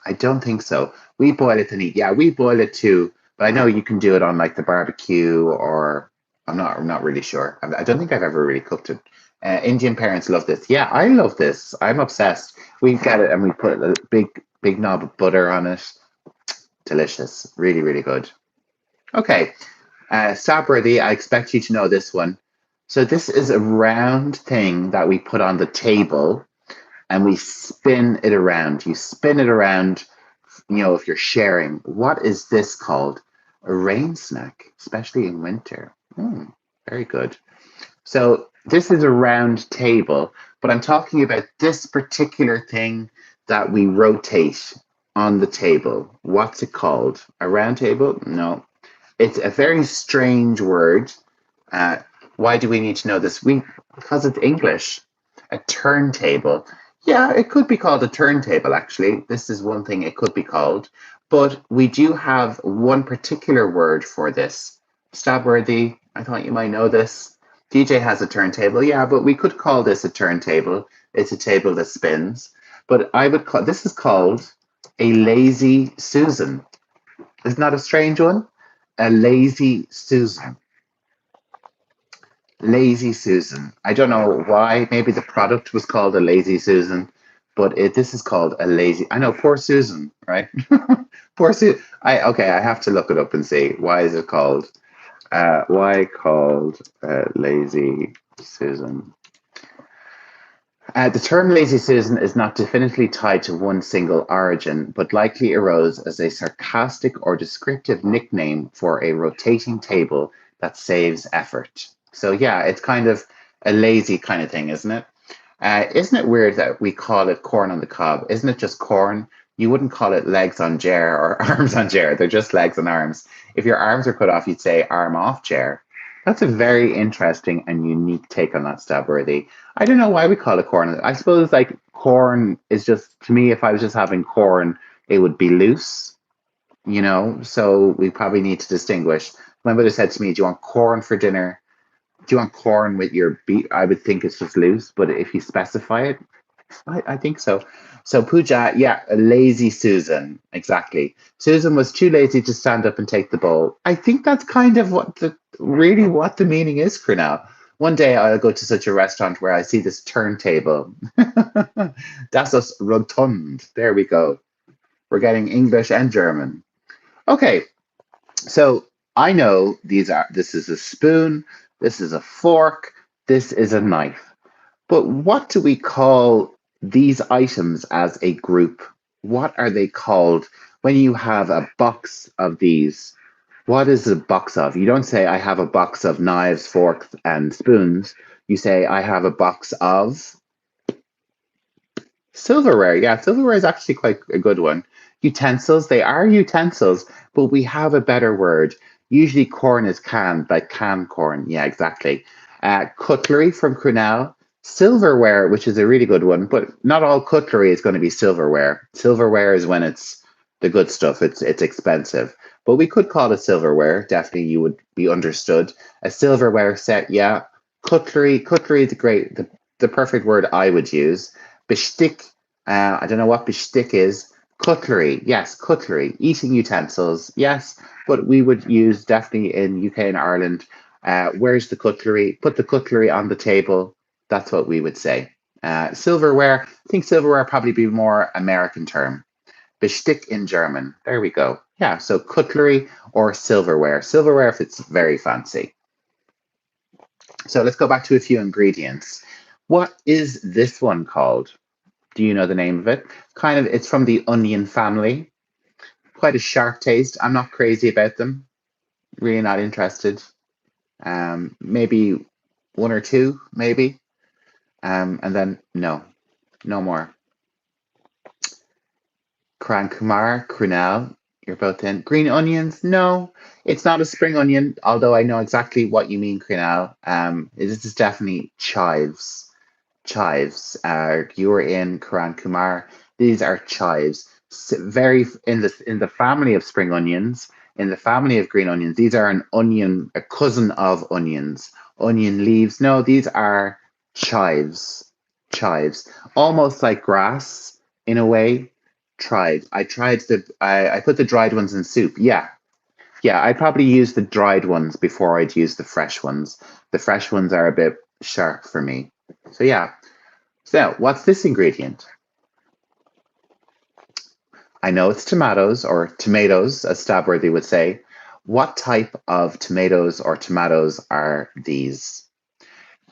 I don't think so. We boil it and eat. Yeah, we boil it too. But I know you can do it on like the barbecue or I'm not really sure. I don't think I've ever really cooked it. Indian parents love this. Yeah, I love this. I'm obsessed. We get it and we put a big knob of butter on it. Delicious. Really, really good. Okay. Stopworthy, I expect you to know this one. So this is a round thing that we put on the table and we spin it around. You spin it around, if you're sharing. What is this called? A rain snack, especially in winter. Very good. So this is a round table, but I'm talking about this particular thing that we rotate on the table. What's it called? A round table? No. It's a very strange word. Uh, why do we need to know this? Because it's English. A turntable. Yeah, it could be called a turntable, actually. This is one thing it could be called. But we do have one particular word for this. Stabworthy, I thought you might know this. DJ has a turntable. Yeah, but we could call this a turntable. It's a table that spins. But I would call this is called a lazy Susan. Isn't that a strange one? A lazy Susan. Lazy Susan. I don't know why. Maybe the product was called a Lazy Susan, but this is called a lazy. I know, poor Susan, right? Poor Susan. I have to look it up and see why is it called. Why called Lazy Susan? The term lazy Susan is not definitively tied to one single origin, but likely arose as a sarcastic or descriptive nickname for a rotating table that saves effort. So, yeah, it's kind of a lazy kind of thing, isn't it? Isn't it weird that we call it corn on the cob? Isn't it just corn? You wouldn't call it legs on chair or arms on chair. They're just legs and arms. If your arms are cut off, you'd say arm off chair. That's a very interesting and unique take on that, Stabworthy. I don't know why we call it corn. I suppose like corn is just to me, if I was just having corn, it would be loose. So we probably need to distinguish. My mother said to me, "Do you want corn for dinner? Do you want corn with your beef?" I would think it's just loose, but if you specify it, I think so. So Pooja, yeah, a lazy Susan, exactly. Susan was too lazy to stand up and take the bowl. I think that's kind of what the meaning is for now. One day I'll go to such a restaurant where I see this turntable. Das ist rotund. There we go. We're getting English and German. Okay, so I know this is a spoon, this is a fork, this is a knife. But what do we call these items as a group? What are they called when you have a box of these? What is a box of? You don't say, I have a box of knives, forks, and spoons. You say, I have a box of silverware. Yeah, silverware is actually quite a good one. Utensils, they are utensils, but we have a better word. Usually corn is canned, like canned corn. Yeah, exactly. Cutlery from Crunel. Silverware, which is a really good one, but not all cutlery is going to be silverware. Silverware is when it's the good stuff. It's expensive. But we could call it silverware. Definitely you would be understood. A silverware set, yeah. Cutlery is the perfect word I would use. Bishtik, I don't know what bishtik is. Cutlery, yes, cutlery. Eating utensils, yes. But we would use definitely in UK and Ireland. Where's the cutlery? Put the cutlery on the table. That's what we would say. Silverware, I think silverware probably be more American term. Bestick in German. There we go. Yeah, so cutlery or silverware. Silverware if it's very fancy. So let's go back to a few ingredients. What is this one called? Do you know the name of it? It's from the onion family. Quite a sharp taste. I'm not crazy about them. Really not interested. Maybe one or two, maybe. And then no, no more. Kumar, Crunel, you're both in. Green onions? No, it's not a spring onion, although I know exactly what you mean, Crunel. This is definitely chives. Chives. You were in Karan Kumar. These are chives. Very in the family of spring onions, in the family of green onions. These are an onion, a cousin of onions. Onion leaves. No, these are chives. Chives. Almost like grass in a way. Tried. I put the dried ones in soup. Yeah. Yeah, I'd probably use the dried ones before I'd use the fresh ones. The fresh ones are a bit sharp for me. So yeah, so, what's this ingredient? I know it's tomatoes or tomatoes, as Stabworthy would say. What type of tomatoes or tomatoes are these?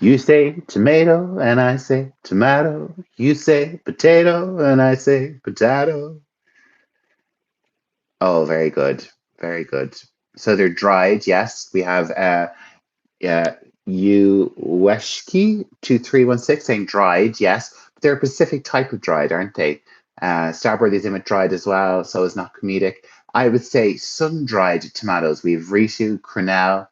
You say tomato, and I say tomato. You say potato, and I say potato. Oh, very good. Very good. So they're dried, yes. We have Yeah, you Weshki 2316 saying dried, yes. But they're a specific type of dried, aren't they? Starboard in with dried as well, so it's not comedic. I would say sun-dried tomatoes. We have Ritu, Crunel,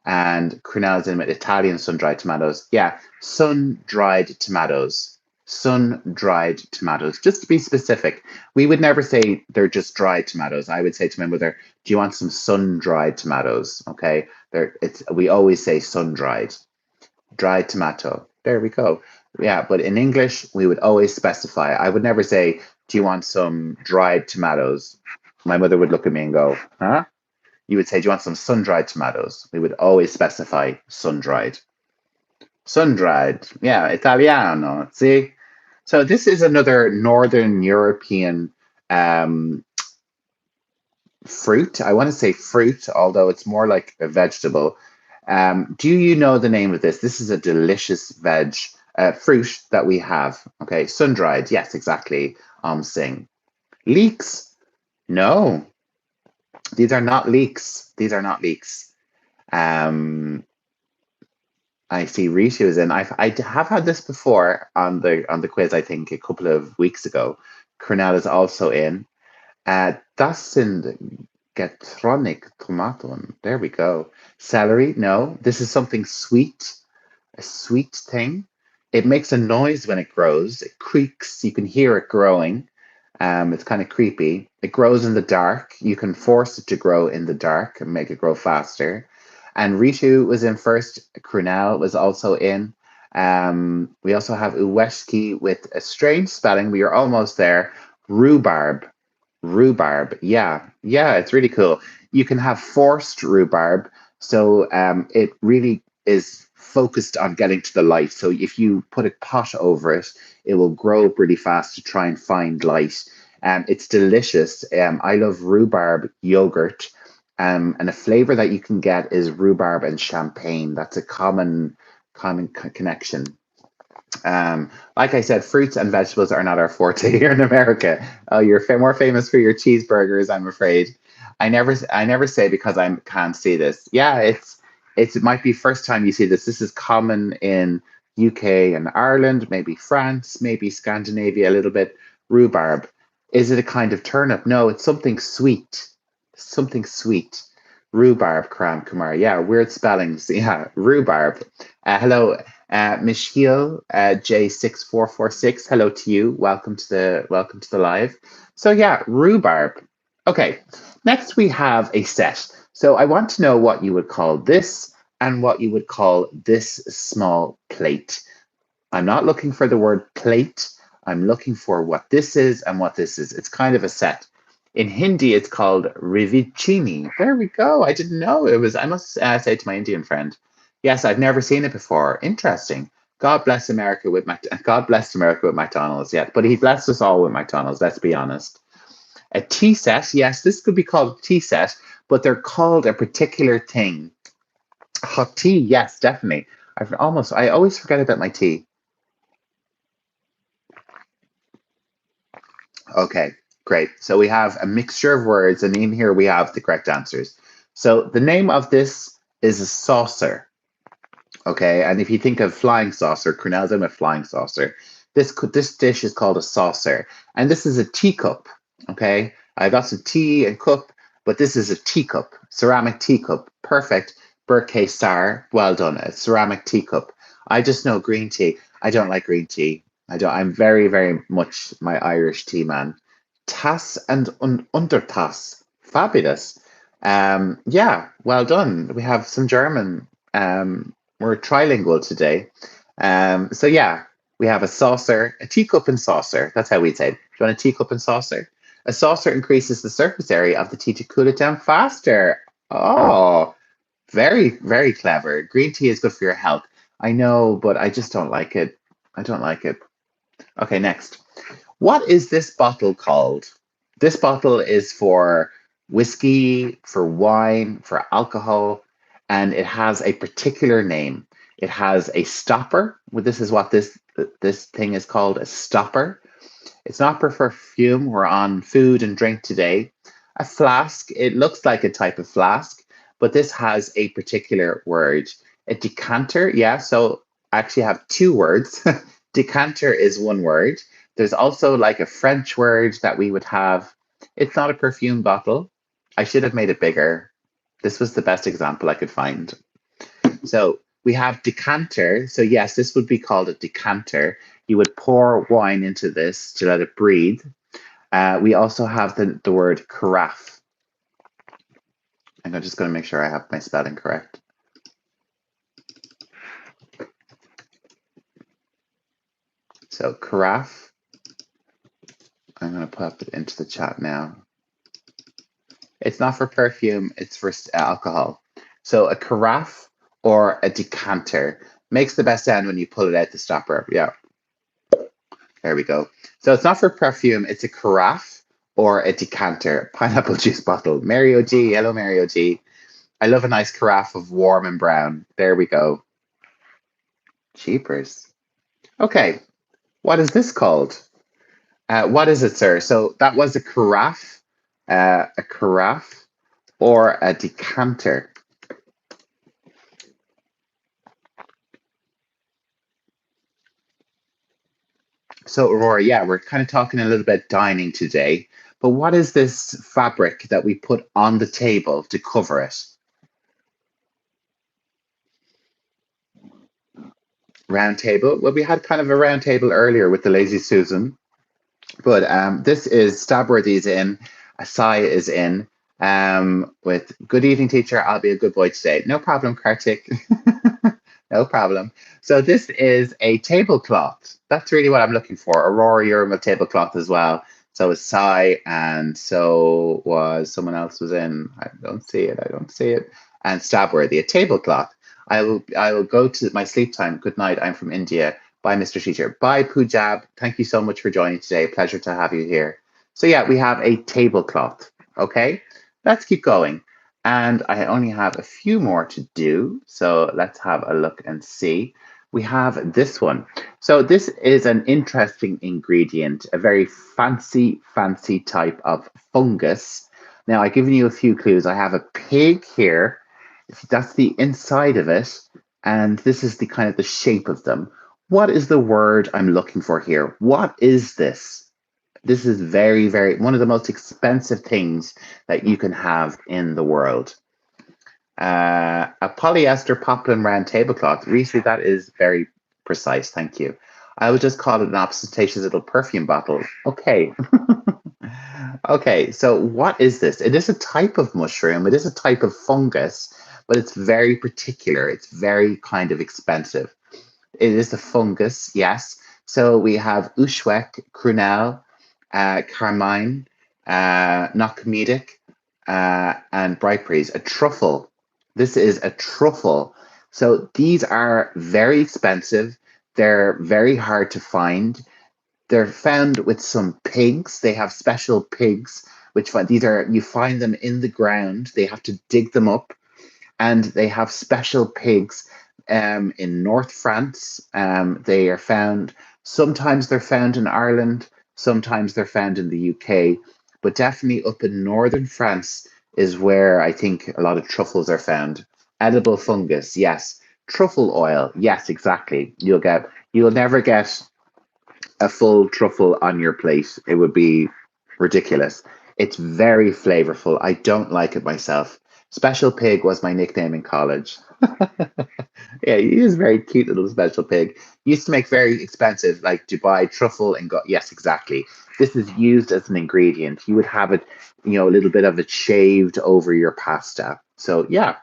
and Crunel's in with Italian sun-dried tomatoes. Yeah, sun-dried tomatoes. Sun-dried tomatoes. Just to be specific, we would never say they're just dried tomatoes. I would say to my mother, "Do you want some sun-dried tomatoes?" Okay, we always say sun-dried, dried tomato. There we go. Yeah, but in English, we would always specify. I would never say, "Do you want some dried tomatoes?" My mother would look at me and go, "Huh?" You would say, "Do you want some sun-dried tomatoes?" We would always specify sun-dried. Sun-dried, yeah, Italiano. See? So this is another Northern European um, fruit. I want to say fruit, although it's more like a vegetable. Do you know the name of this? This is a delicious fruit that we have. Okay, sun-dried. Yes, exactly. Sing. Leeks? No, these are not leeks. These are not leeks. Um, I see Risha is in. I have had this before on the quiz. I think a couple of weeks ago. Cornell is also in. Das sind Getronic Tomaten. There we go. Celery? No. This is something sweet. A sweet thing. It makes a noise when it grows. It creaks. You can hear it growing. It's kind of creepy. It grows in the dark. You can force it to grow in the dark and make it grow faster. And Ritu was in first. Krunel was also in. We also have Uweshki with a strange spelling. We are almost there. Rhubarb. Rhubarb. Yeah. Yeah, it's really cool. You can have forced rhubarb. So it really is focused on getting to the light. So if you put a pot over it, it will grow up really fast to try and find light. It's delicious. I love rhubarb yogurt. And a flavor that you can get is rhubarb and champagne. That's a common connection. Like I said, fruits and vegetables are not our forte here in America. Oh, you're more famous for your cheeseburgers, I'm afraid. I never say because I can't see this. Yeah, it might be first time you see this. This is common in UK and Ireland, maybe France, maybe Scandinavia a little bit. Rhubarb. Is it a kind of turnip? No, it's something sweet. Something sweet. Rhubarb, Kram Kumar. Yeah, weird spellings. Yeah, rhubarb. Hello, Michiel J6446. Hello to you. Welcome to the live. So yeah, rhubarb. Okay, next we have a set. So I want to know what you would call this and what you would call this small plate. I'm not looking for the word plate. I'm looking for what this is and what this is. It's kind of a set. In Hindi, it's called rivicini. There we go. I didn't know it was. I must say to my Indian friend, yes, I've never seen it before. Interesting. God bless America with McDonald's. Yeah, but He blessed us all with McDonald's. Let's be honest. A tea set. Yes, this could be called a tea set, but they're called a particular thing. Hot tea. Yes, definitely. I always forget about my tea. Okay, great. So we have a mixture of words, and in here we have the correct answers. So the name of this is a saucer. Okay, and if you think of flying saucer, Cornell's in a flying saucer. This dish is called a saucer, and this is a teacup. Okay, I got some tea and cup, but this is a teacup, ceramic teacup. Perfect. Burke Sar, well done. A ceramic teacup. I just know green tea. I don't like green tea. I don't. I'm very, very much my Irish tea man. Tas and Untertass. Fabulous. Yeah, well done. We have some German. We're trilingual today. So yeah, we have a saucer, a teacup and saucer. That's how we'd say it. Do you want a teacup and saucer? A saucer increases the surface area of the tea to cool it down faster. Oh, very, very clever. Green tea is good for your health. I know, but I just don't like it. I don't like it. Okay, next. What is this bottle called? This bottle is for whiskey, for wine, for alcohol, and it has a particular name. It has a stopper. Well, this is what this thing is called, a stopper. It's not for perfume. We're on food and drink today. A flask. It looks like a type of flask, but this has a particular word. A decanter. Yeah, so I actually have two words. Decanter is one word. There's also like a French word that we would have. It's not a perfume bottle. I should have made it bigger. This was the best example I could find. So we have decanter. So yes, this would be called a decanter. You would pour wine into this to let it breathe. We also have the word carafe. I'm just going to make sure I have my spelling correct. So carafe. I'm going to put it into the chat now. It's not for perfume, it's for alcohol. So a carafe or a decanter makes the best sound when you pull it out the stopper. Yeah. There we go. So it's not for perfume, it's a carafe or a decanter, pineapple juice bottle. Mario G. Hello, Mario G. I love a nice carafe of warm and brown. There we go. Cheapers. Okay. What is this called? What is it, sir? So that was a carafe or a decanter. So, Aurora, yeah, we're kind of talking a little bit dining today, but what is this fabric that we put on the table to cover it? Round table. Well, we had kind of a round table earlier with the Lazy Susan, but this is Stabworthy is in, Asai is in, with good evening, teacher. I'll be a good boy today. No problem, Kartik. No problem. So this is a tablecloth. That's really what I'm looking for. Aurora, you're in a tablecloth as well. So is Sai, and so was someone else was in. I don't see it. I don't see it. And Stabworthy, a tablecloth. I will go to my sleep time. Good night. I'm from India. Bye, Mr. Teacher. Bye, Pujab. Thank you so much for joining today. Pleasure to have you here. So yeah, we have a tablecloth. Okay, let's keep going. And I only have a few more to do. So let's have a look and see. We have this one. So this is an interesting ingredient, a very fancy, fancy type of fungus. Now I've given you a few clues. I have a pig here. That's the inside of it. And this is the kind of the shape of them. What is the word I'm looking for here? What is this? This is very, very, one of the most expensive things that you can have in the world. A polyester poplin round tablecloth. Reese, that is very precise. Thank you. I will just call it an ostentatious little perfume bottle. Okay. Okay, so what is this? It is a type of mushroom. It is a type of fungus, but it's very particular. It's very kind of expensive. It is a fungus, yes. So we have Ushwek, Crunel, Carmine, Knockmedic, and Brightbreeze. A truffle. This is a truffle. So these are very expensive. They're very hard to find. They're found with some pigs. They have special pigs, which these are, you find them in the ground. They have to dig them up, and they have special pigs in North France. They are found, sometimes they're found in Ireland, sometimes they're found in the UK, but definitely up in northern France is where I think a lot of truffles are found. Edible fungus, yes. Truffle oil, yes, exactly. You'll never get a full truffle on your plate. It would be ridiculous. It's very flavorful. I don't like it myself. Special Pig was my nickname in college. Yeah, he is a very cute little special pig. Used to make very expensive, like Dubai truffle and yes, exactly. This is used as an ingredient. You would have it, a little bit of it shaved over your pasta. So yeah,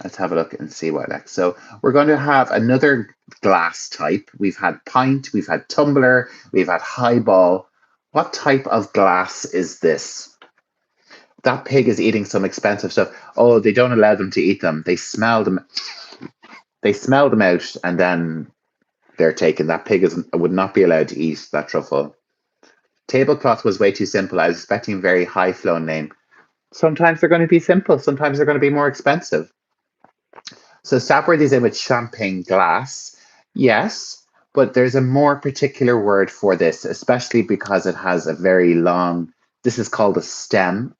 let's have a look and see what next. So we're going to have another glass type. We've had pint, we've had tumbler, we've had highball. What type of glass is this? That pig is eating some expensive stuff. Oh, they don't allow them to eat them. They smell them. They smell them out, and then they're taken. That pig would not be allowed to eat that truffle. Tablecloth was way too simple. I was expecting a very high flown name. Sometimes they're going to be simple. Sometimes they're going to be more expensive. So Sapword is in with champagne glass. Yes, but there's a more particular word for this, especially because it has a very long, this is called a stem.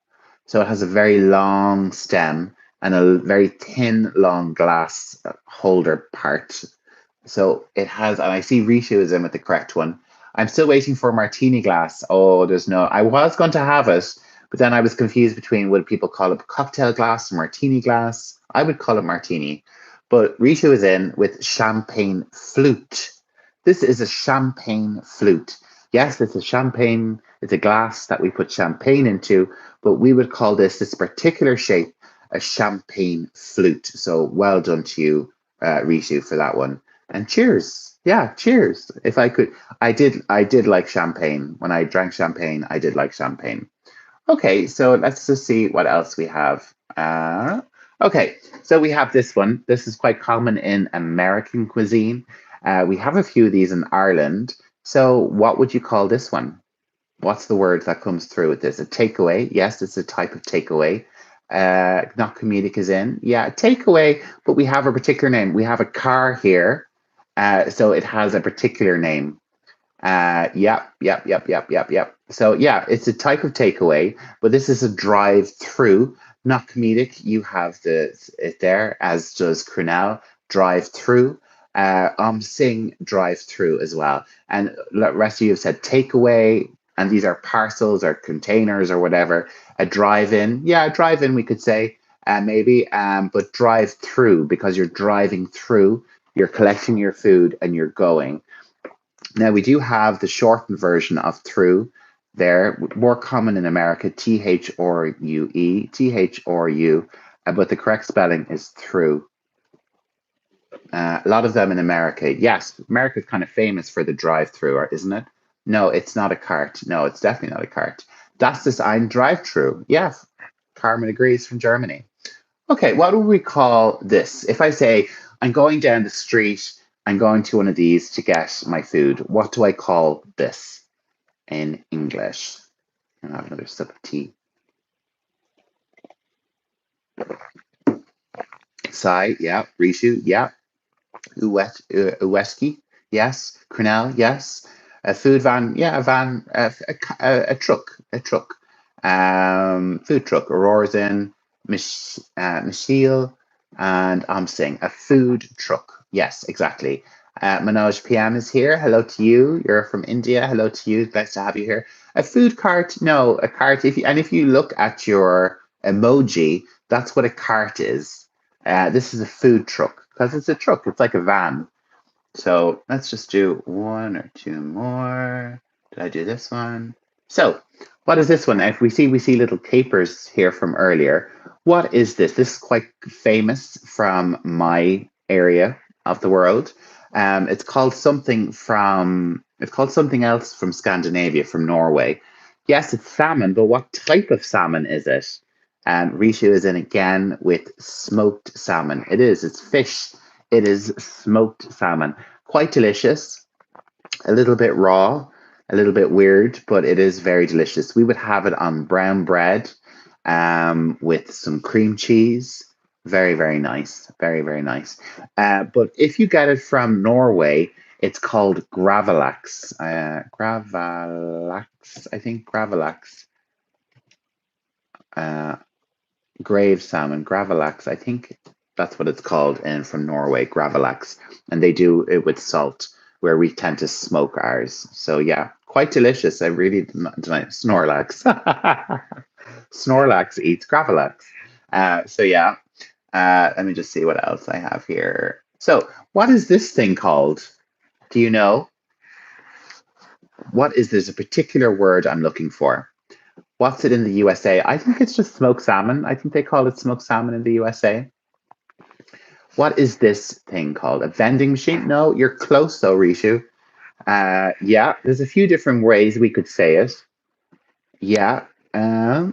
So it has a very long stem and a very thin, long glass holder part. So it has, and I see Rishu is in with the correct one. I'm still waiting for martini glass. Oh, there's no, I was going to have it, but then I was confused between would people call it cocktail glass or martini glass? I would call it martini. But Rishu is in with champagne flute. This is a champagne flute. Yes, it's a champagne, it's a glass that we put champagne into, but we would call this particular shape a champagne flute. So well done to you, Rishu, for that one. And cheers. Yeah, cheers. If I could, I did like champagne. When I drank champagne, I did like champagne. Okay, so let's just see what else we have. Okay, so we have this one. This is quite common in American cuisine. We have a few of these in Ireland. So what would you call this one? What's the word that comes through with this? A takeaway. Yes, it's a type of takeaway. Not comedic as in, yeah, takeaway, but we have a particular name. We have a car here, so it has a particular name. Yep. So yeah, it's a type of takeaway, but this is a drive-through, not comedic. You have it there, as does Crunel, drive-through. Sing drive-through as well, and the rest of you have said takeaway, and these are parcels or containers or whatever. A drive-in, yeah, a drive-in we could say, maybe, but drive-through because you're driving through, you're collecting your food and you're going. Now we do have the shortened version of through there, more common in America, Throue, Thru, but the correct spelling is through. A lot of them in America. Yes, America is kind of famous for the drive-through, isn't it? No, it's not a cart. No, it's definitely not a cart. Das ist ein drive-through. Yes, Carmen agrees from Germany. Okay, what do we call this? If I say, I'm going down the street, I'm going to one of these to get my food, what do I call this in English? I'll have another sip of tea. Sai, yeah. Rishu, yeah. Uweski, yes. Cornell, yes. A food van, yeah, a van, a truck, food truck. Aurora's in, Michelle, and I'm saying a food truck. Yes, exactly. Manoj PM is here. Hello to you. You're from India. Hello to you. Nice to have you here. A food cart? No, a cart. If you look at your emoji, that's what a cart is. This is a food truck because it's a truck. It's like a van. So let's just do one or two more. Did I do this one? So what is this one? If we see little capers here from earlier. What is this? This is quite famous from my area of the world. It's called something else from Scandinavia, from Norway. Yes, it's salmon, but what type of salmon is it? Rishu is in again with smoked salmon. It is. It's fish. It is smoked salmon. Quite delicious. A little bit raw, a little bit weird, but it is very delicious. We would have it on brown bread, with some cream cheese. Very, very nice. Very, very nice. But if you get it from Norway, it's called gravlax. Gravlax, I think. Gravlax. Uh, Grave salmon, gravlax. I think that's what it's called in from Norway, gravlax. And they do it with salt, where we tend to smoke ours. So yeah, quite delicious. I really Snorlax. Snorlax eats gravlax. So yeah, let me just see what else I have here. So what is this thing called? Do you know? What is this a particular word I'm looking for? What's it in the USA? I think it's just smoked salmon. I think they call it smoked salmon in the USA. What is this thing called? A vending machine? No, you're close though, Rishu. Yeah, there's a few different ways we could say it. Yeah. So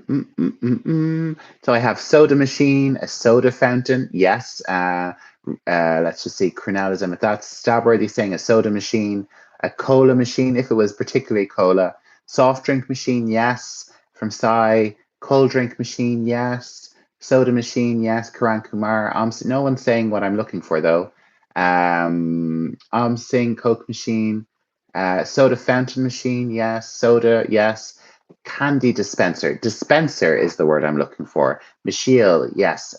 I have soda machine, a soda fountain. Yes. Let's just see. Cronalism. If that's Stabworthy saying a soda machine, a cola machine, if it was particularly cola, soft drink machine. Yes. From Sai, cold drink machine. Yes. Soda machine. Yes. Karan Kumar. No one's saying what I'm looking for though. I'm saying Coke machine, soda fountain machine. Yes. Soda. Yes. Candy dispenser. Dispenser is the word I'm looking for. Michiel, yes.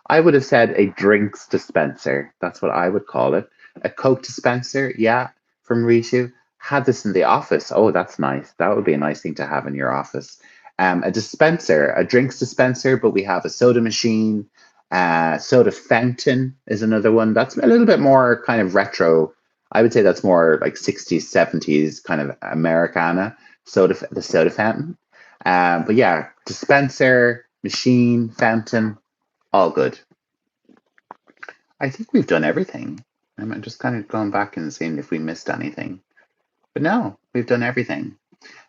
I would have said a drinks dispenser. That's what I would call it. A Coke dispenser, yeah, from Rishu. Had this in the office. Oh, that's nice. That would be a nice thing to have in your office. A dispenser, a drinks dispenser, but we have a soda machine. Soda fountain is another one. That's a little bit more kind of retro. I would say that's more like 60s, 70s kind of Americana the soda fountain. But yeah, dispenser, machine, fountain, all good. I think we've done everything. I'm just kind of going back and seeing if we missed anything. But no, we've done everything.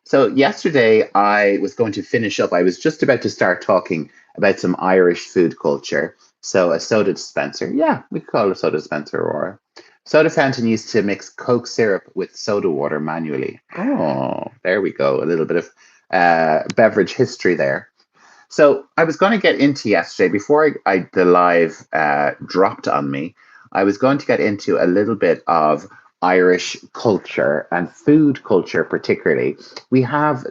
So yesterday I was going to finish up. I was just about to start talking about some Irish food culture. So a soda dispenser. Yeah, we could call it a soda dispenser or soda fountain used to mix Coke syrup with soda water manually. Oh, there we go. A little bit of beverage history there. So I was going to get into yesterday before the live dropped on me. I was going to get into a little bit of Irish culture and food culture, particularly. We have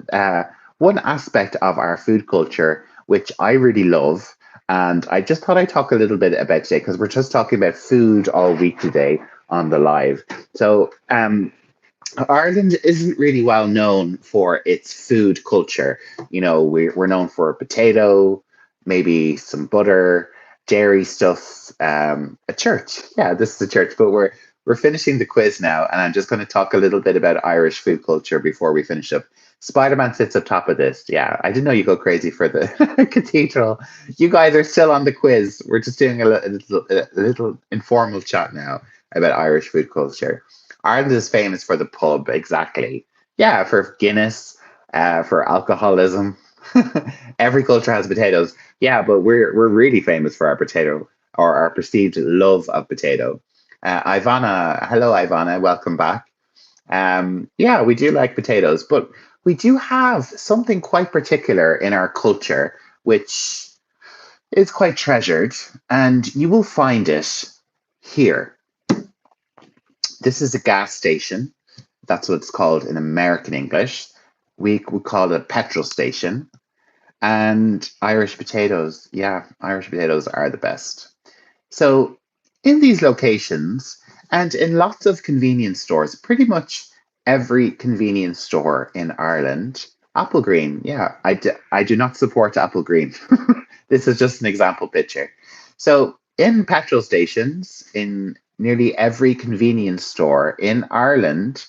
one aspect of our food culture which I really love, and I just thought I'd talk a little bit about today because we're just talking about food all week today on the live. So Ireland isn't really well known for its food culture. You know, we're known for potato, maybe some butter, dairy stuff, a church. Yeah, this is a church, but we're finishing the quiz now, and I'm just going to talk a little bit about Irish food culture before we finish up. Spider-Man sits up top of this. Yeah, I didn't know you go crazy for the cathedral. You guys are still on the quiz. We're just doing a little informal chat now about Irish food culture. Ireland is famous for the pub, exactly. Yeah, for Guinness, for alcoholism. Every culture has potatoes. Yeah, but we're really famous for our potato or our perceived love of potato. Ivana, hello Ivana, welcome back. Yeah, we do like potatoes, but we do have something quite particular in our culture, which is quite treasured, and you will find it here. This is a gas station. That's what it's called in American English. We would call it a petrol station. And Irish potatoes, yeah, Irish potatoes are the best. So, in these locations and in lots of convenience stores, pretty much every convenience store in Ireland, Apple Green, yeah, I do not support Apple Green. This is just an example picture. So, in petrol stations, in nearly every convenience store in Ireland,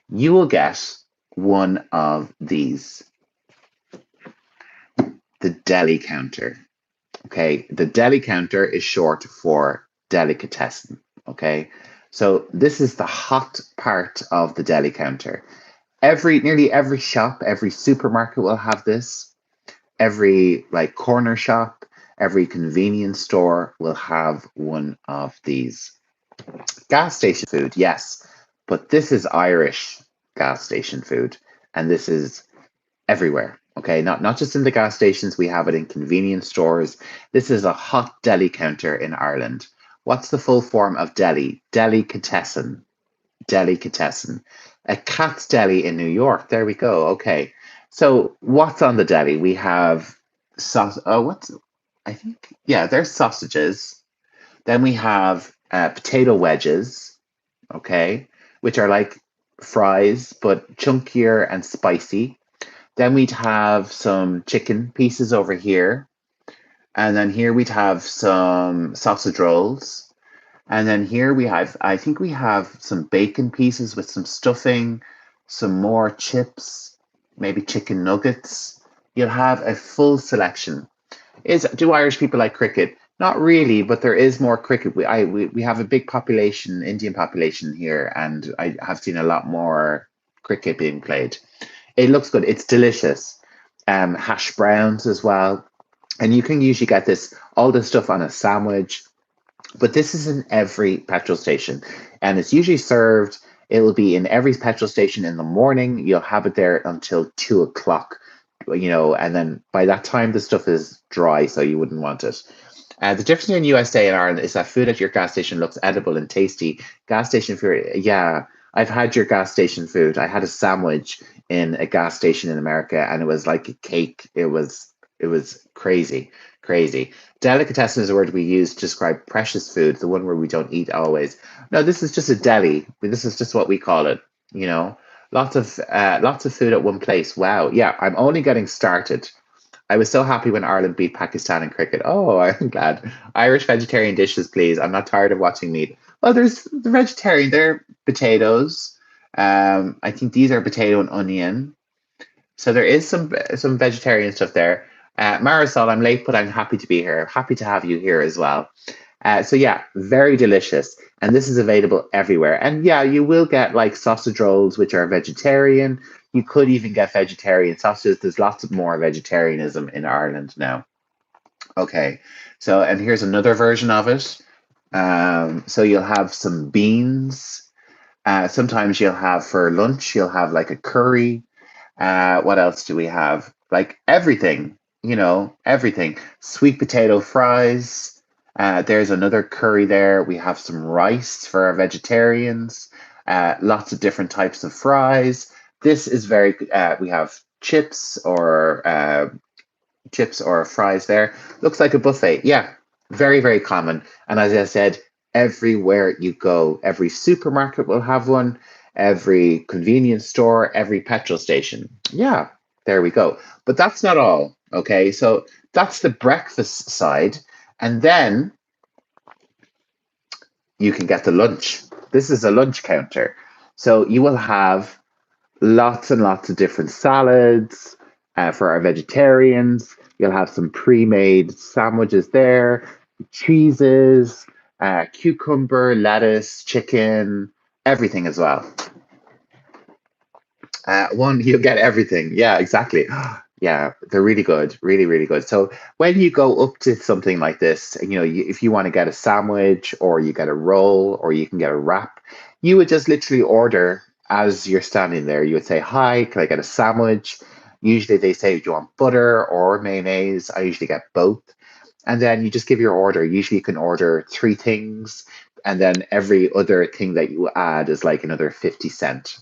you will get one of these, the deli counter. Okay, the deli counter is short for delicatessen. Okay, so this is the hot part of the deli counter. Nearly every shop, every supermarket will have this. Every like corner shop, every convenience store will have one of these. Gas station food, yes, but this is Irish gas station food, and this is everywhere. Okay, not just in the gas stations, we have it in convenience stores. This is a hot deli counter in Ireland. What's the full form of deli? Delicatessen. Delicatessen. A Cat's Deli in New York. There we go. Okay. So what's on the deli? We have sauce. Oh, what's I think, yeah, there's sausages. Then we have potato wedges, okay, which are like fries, but chunkier and spicy. Then we'd have some chicken pieces over here. And then here we'd have some sausage rolls. And then here we have, I think we have some bacon pieces with some stuffing, some more chips, maybe chicken nuggets. You'll have a full selection. Do Irish people like cricket? Not really, but there is more cricket. We have a big population, Indian population here, and I have seen a lot more cricket being played. It looks good. It's delicious. Hash browns as well, and you can usually get this all this stuff on a sandwich, but this is in every petrol station, and it's usually served. It will be in every petrol station in the morning. You'll have it there until 2 o'clock, and then by that time the stuff is dry, so you wouldn't want it. The difference in USA and Ireland is that food at your gas station looks edible and tasty. Gas station food, yeah, I've had your gas station food. I had a sandwich in a gas station in America, and it was like a cake. It was crazy, crazy. Delicatessen is a word we use to describe precious food, the one where we don't eat always. No, this is just a deli. This is just what we call it. You know, lots of food at one place. Wow, yeah, I'm only getting started. I was so happy when Ireland beat Pakistan in cricket. Oh, I'm glad. Irish vegetarian dishes, please. I'm not tired of watching meat. Well, there's the vegetarian. They're potatoes. I think these are potato and onion. So there is some vegetarian stuff there. Marisol, I'm late, but I'm happy to be here. Happy to have you here as well. So yeah, very delicious, and this is available everywhere. And yeah, you will get like sausage rolls, which are vegetarian. You could even get vegetarian sausages. There's lots of more vegetarianism in Ireland now. Okay, so and here's another version of it. So you'll have some beans. Sometimes you'll have for lunch, you'll have like a curry. What else do we have? Like everything, everything. Sweet potato fries. There's another curry there. We have some rice for our vegetarians. Lots of different types of fries. This is very. We have chips or fries there. Looks like a buffet. Yeah, very, very common. And as I said, everywhere you go, every supermarket will have one, every convenience store, every petrol station. Yeah, there we go. But that's not all. Okay, so that's the breakfast side. And then you can get the lunch. This is a lunch counter. So you will have lots and lots of different salads for our vegetarians. You'll have some pre-made sandwiches there, cheeses, cucumber, lettuce, chicken, everything as well. One, you'll get everything. Yeah, exactly. Yeah, they're really good, really, really good. So when you go up to something like this, and if you want to get a sandwich or you get a roll or you can get a wrap, you would just literally order as you're standing there. You would say, "Hi, can I get a sandwich?" Usually they say, "Do you want butter or mayonnaise?" I usually get both. And then you just give your order. Usually you can order three things, and then every other thing that you add is like another 50 cent.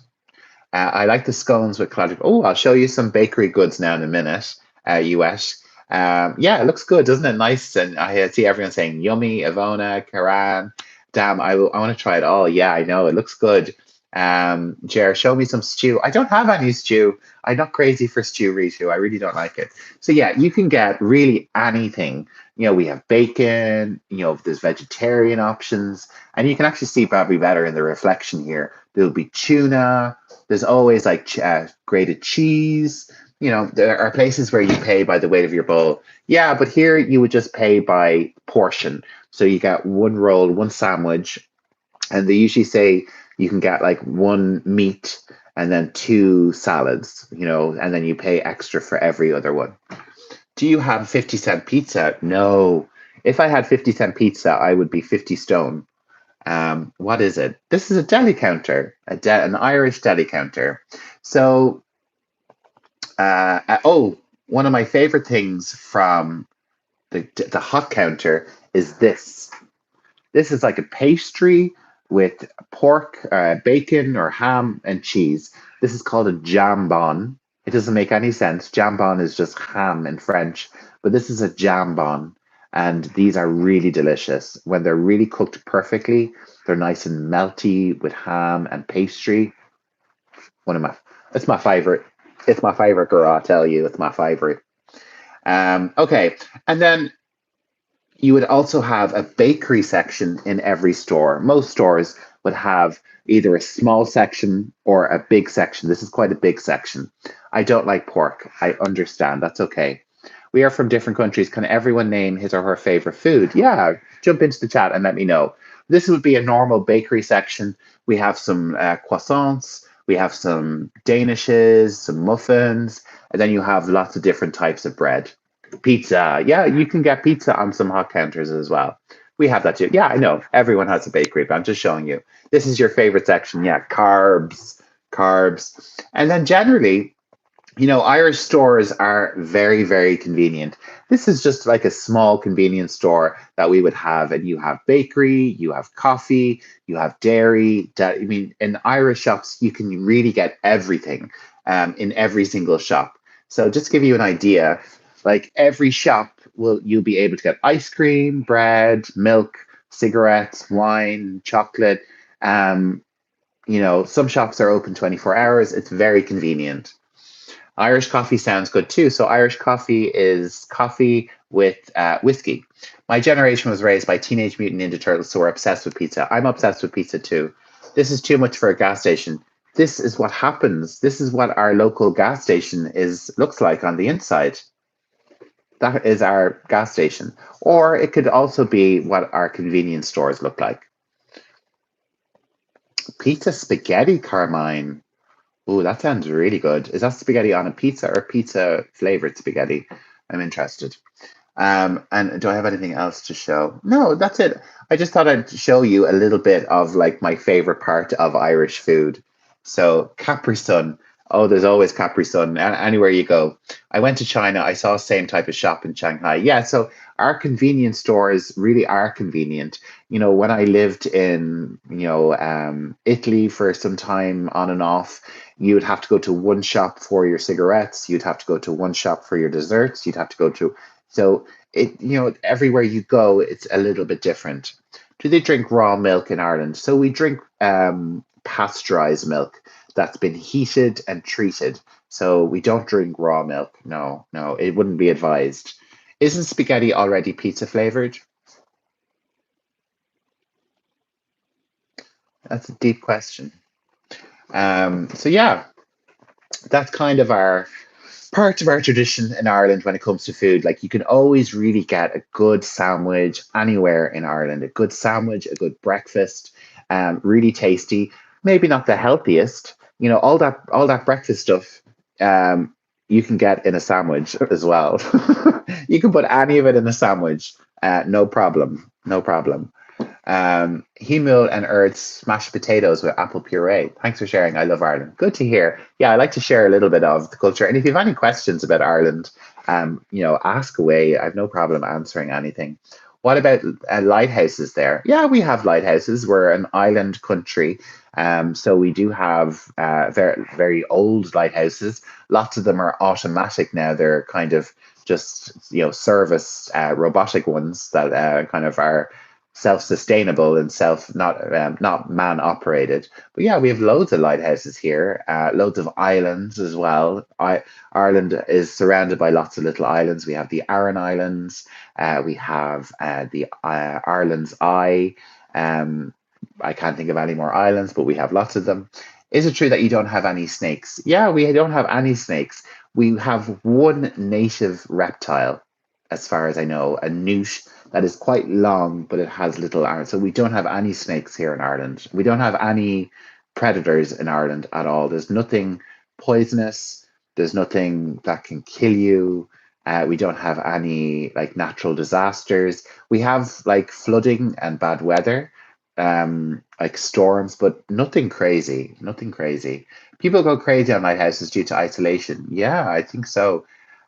I like the scones with collagen. Oh, I'll show you some bakery goods now in a minute, US. Yeah, it looks good, doesn't it? Nice. And I see everyone saying yummy, Ivona, Karan. Damn, I want to try it all. Yeah, I know. It looks good. Jer, show me some stew. I don't have any stew. I'm not crazy for stew, Ritu. I really don't like it. So yeah, you can get really anything. We have bacon, there's vegetarian options, and you can actually see probably better in the reflection here. There'll be tuna, there's always like grated cheese. There are places where you pay by the weight of your bowl. Yeah, but here you would just pay by portion. So you get one roll, one sandwich, and they usually say you can get like one meat and then two salads, and then you pay extra for every other one. Do you have 50-cent pizza? No. If I had 50-cent pizza, I would be 50 stone. What is it? This is a deli counter, an Irish deli counter. So, oh, one of my favorite things from the hot counter is this. This is like a pastry with pork, bacon, or ham and cheese. This is called a jambon. It doesn't make any sense. Jambon is just ham in French, but this is a jambon. and these are really delicious. When they're really cooked perfectly, they're nice and melty with ham and pastry. One of my, it's my favorite. It's my favorite, girl. I'll tell you, it's my favorite. Okay, and then you would also have a bakery section in every store. Most stores would have either a small section or a big section. This is quite a big section. I don't like pork. I understand. That's okay. We are from different countries. Can everyone name his or her favorite food? Yeah, jump into the chat and let me know. This would be a normal bakery section. We have some croissants, we have some danishes, some muffins, and then you have lots of different types of bread. Pizza. Yeah, you can get pizza on some hot counters as well. We have that too. Yeah, I know. Everyone has a bakery, but I'm just showing you. This is your favorite section. Yeah, carbs, carbs. And then generally, Irish stores are very, very convenient. This is just like a small convenience store that we would have, and you have bakery, you have coffee, you have dairy. I mean, in Irish shops, you can really get everything in every single shop. So just to give you an idea, like every shop will you'll be able to get ice cream, bread, milk, cigarettes, wine, chocolate. Um, some shops are open 24 hours. It's very convenient. Irish coffee sounds good too. So Irish coffee is coffee with whiskey. My generation was raised by Teenage Mutant Ninja Turtles, so we're obsessed with pizza. I'm obsessed with pizza too. This is too much for a gas station. This is what happens. This is what our local gas station is looks like on the inside. That is our gas station. Or it could also be what our convenience stores look like. Pizza spaghetti, Carmine. Oh, that sounds really good. Is that spaghetti on a pizza or pizza flavored spaghetti? I'm interested. And do I have anything else to show? No, that's it. I just thought I'd show you a little bit of like my favorite part of Irish food. So Capri Sun. Oh, there's always Capri Sun anywhere you go. I went to China. I saw the same type of shop in Shanghai. Yeah, so our convenience stores really are convenient. When I lived in, Italy for some time on and off, you would have to go to one shop for your cigarettes. You'd have to go to one shop for your desserts. You'd have to go to so everywhere you go, it's a little bit different. Do they drink raw milk in Ireland? So we drink pasteurized milk that's been heated and treated. So we don't drink raw milk. No, no, it wouldn't be advised. Isn't spaghetti already pizza flavored? That's a deep question. So yeah, that's kind of our part of our tradition in Ireland when it comes to food. Like you can always really get a good sandwich anywhere in Ireland. A good sandwich, a good breakfast, really tasty. Maybe not the healthiest. All that breakfast stuff. You can get in a sandwich as well. You can put any of it in a sandwich. No problem. No problem. Hemul and Earth's mashed potatoes with apple puree. Thanks for sharing. I love Ireland. Good to hear. Yeah, I like to share a little bit of the culture. And if you have any questions about Ireland, ask away. I have no problem answering anything. What about lighthouses there? Yeah, we have lighthouses. We're an island country. So we do have very, very old lighthouses. Lots of them are automatic now. They're kind of just, service robotic ones that kind of are self-sustainable and not man operated. But yeah, we have loads of lighthouses here, loads of islands as well. Ireland is surrounded by lots of little islands. We have the Aran Islands, we have the Ireland's Eye. I can't think of any more islands, but we have lots of them. Is it true that you don't have any snakes? Yeah, we don't have any snakes. We have one native reptile, as far as I know, a newt that is quite long, but it has little arms. So we don't have any snakes here in Ireland. We don't have any predators in Ireland at all. There's nothing poisonous. There's nothing that can kill you. We don't have any like natural disasters. We have like flooding and bad weather, like storms, but nothing crazy. Nothing crazy. People go crazy on lighthouses due to isolation. Yeah, I think so.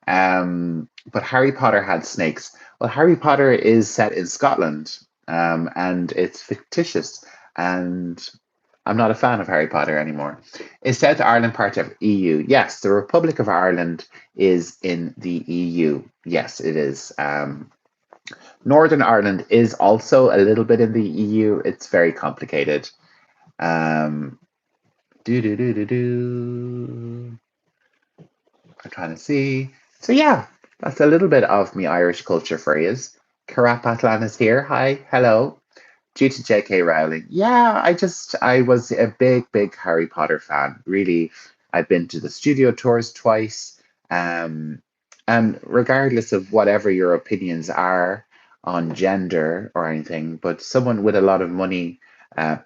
But Harry Potter had snakes. Well, Harry Potter is set in Scotland, and it's fictitious. And I'm not a fan of Harry Potter anymore. Is South Ireland part of EU? Yes, the Republic of Ireland is in the EU. Yes, it is. Northern Ireland is also a little bit in the EU. It's very complicated. Um, do do do do do. I'm trying to see. So yeah, that's a little bit of me Irish culture for you. Carapatlan is here. Hi, hello. Due to J.K. Rowling. Yeah, I was a big Harry Potter fan. Really, I've been to the studio tours twice. Um, and regardless of whatever your opinions are on gender or anything, but someone with a lot of money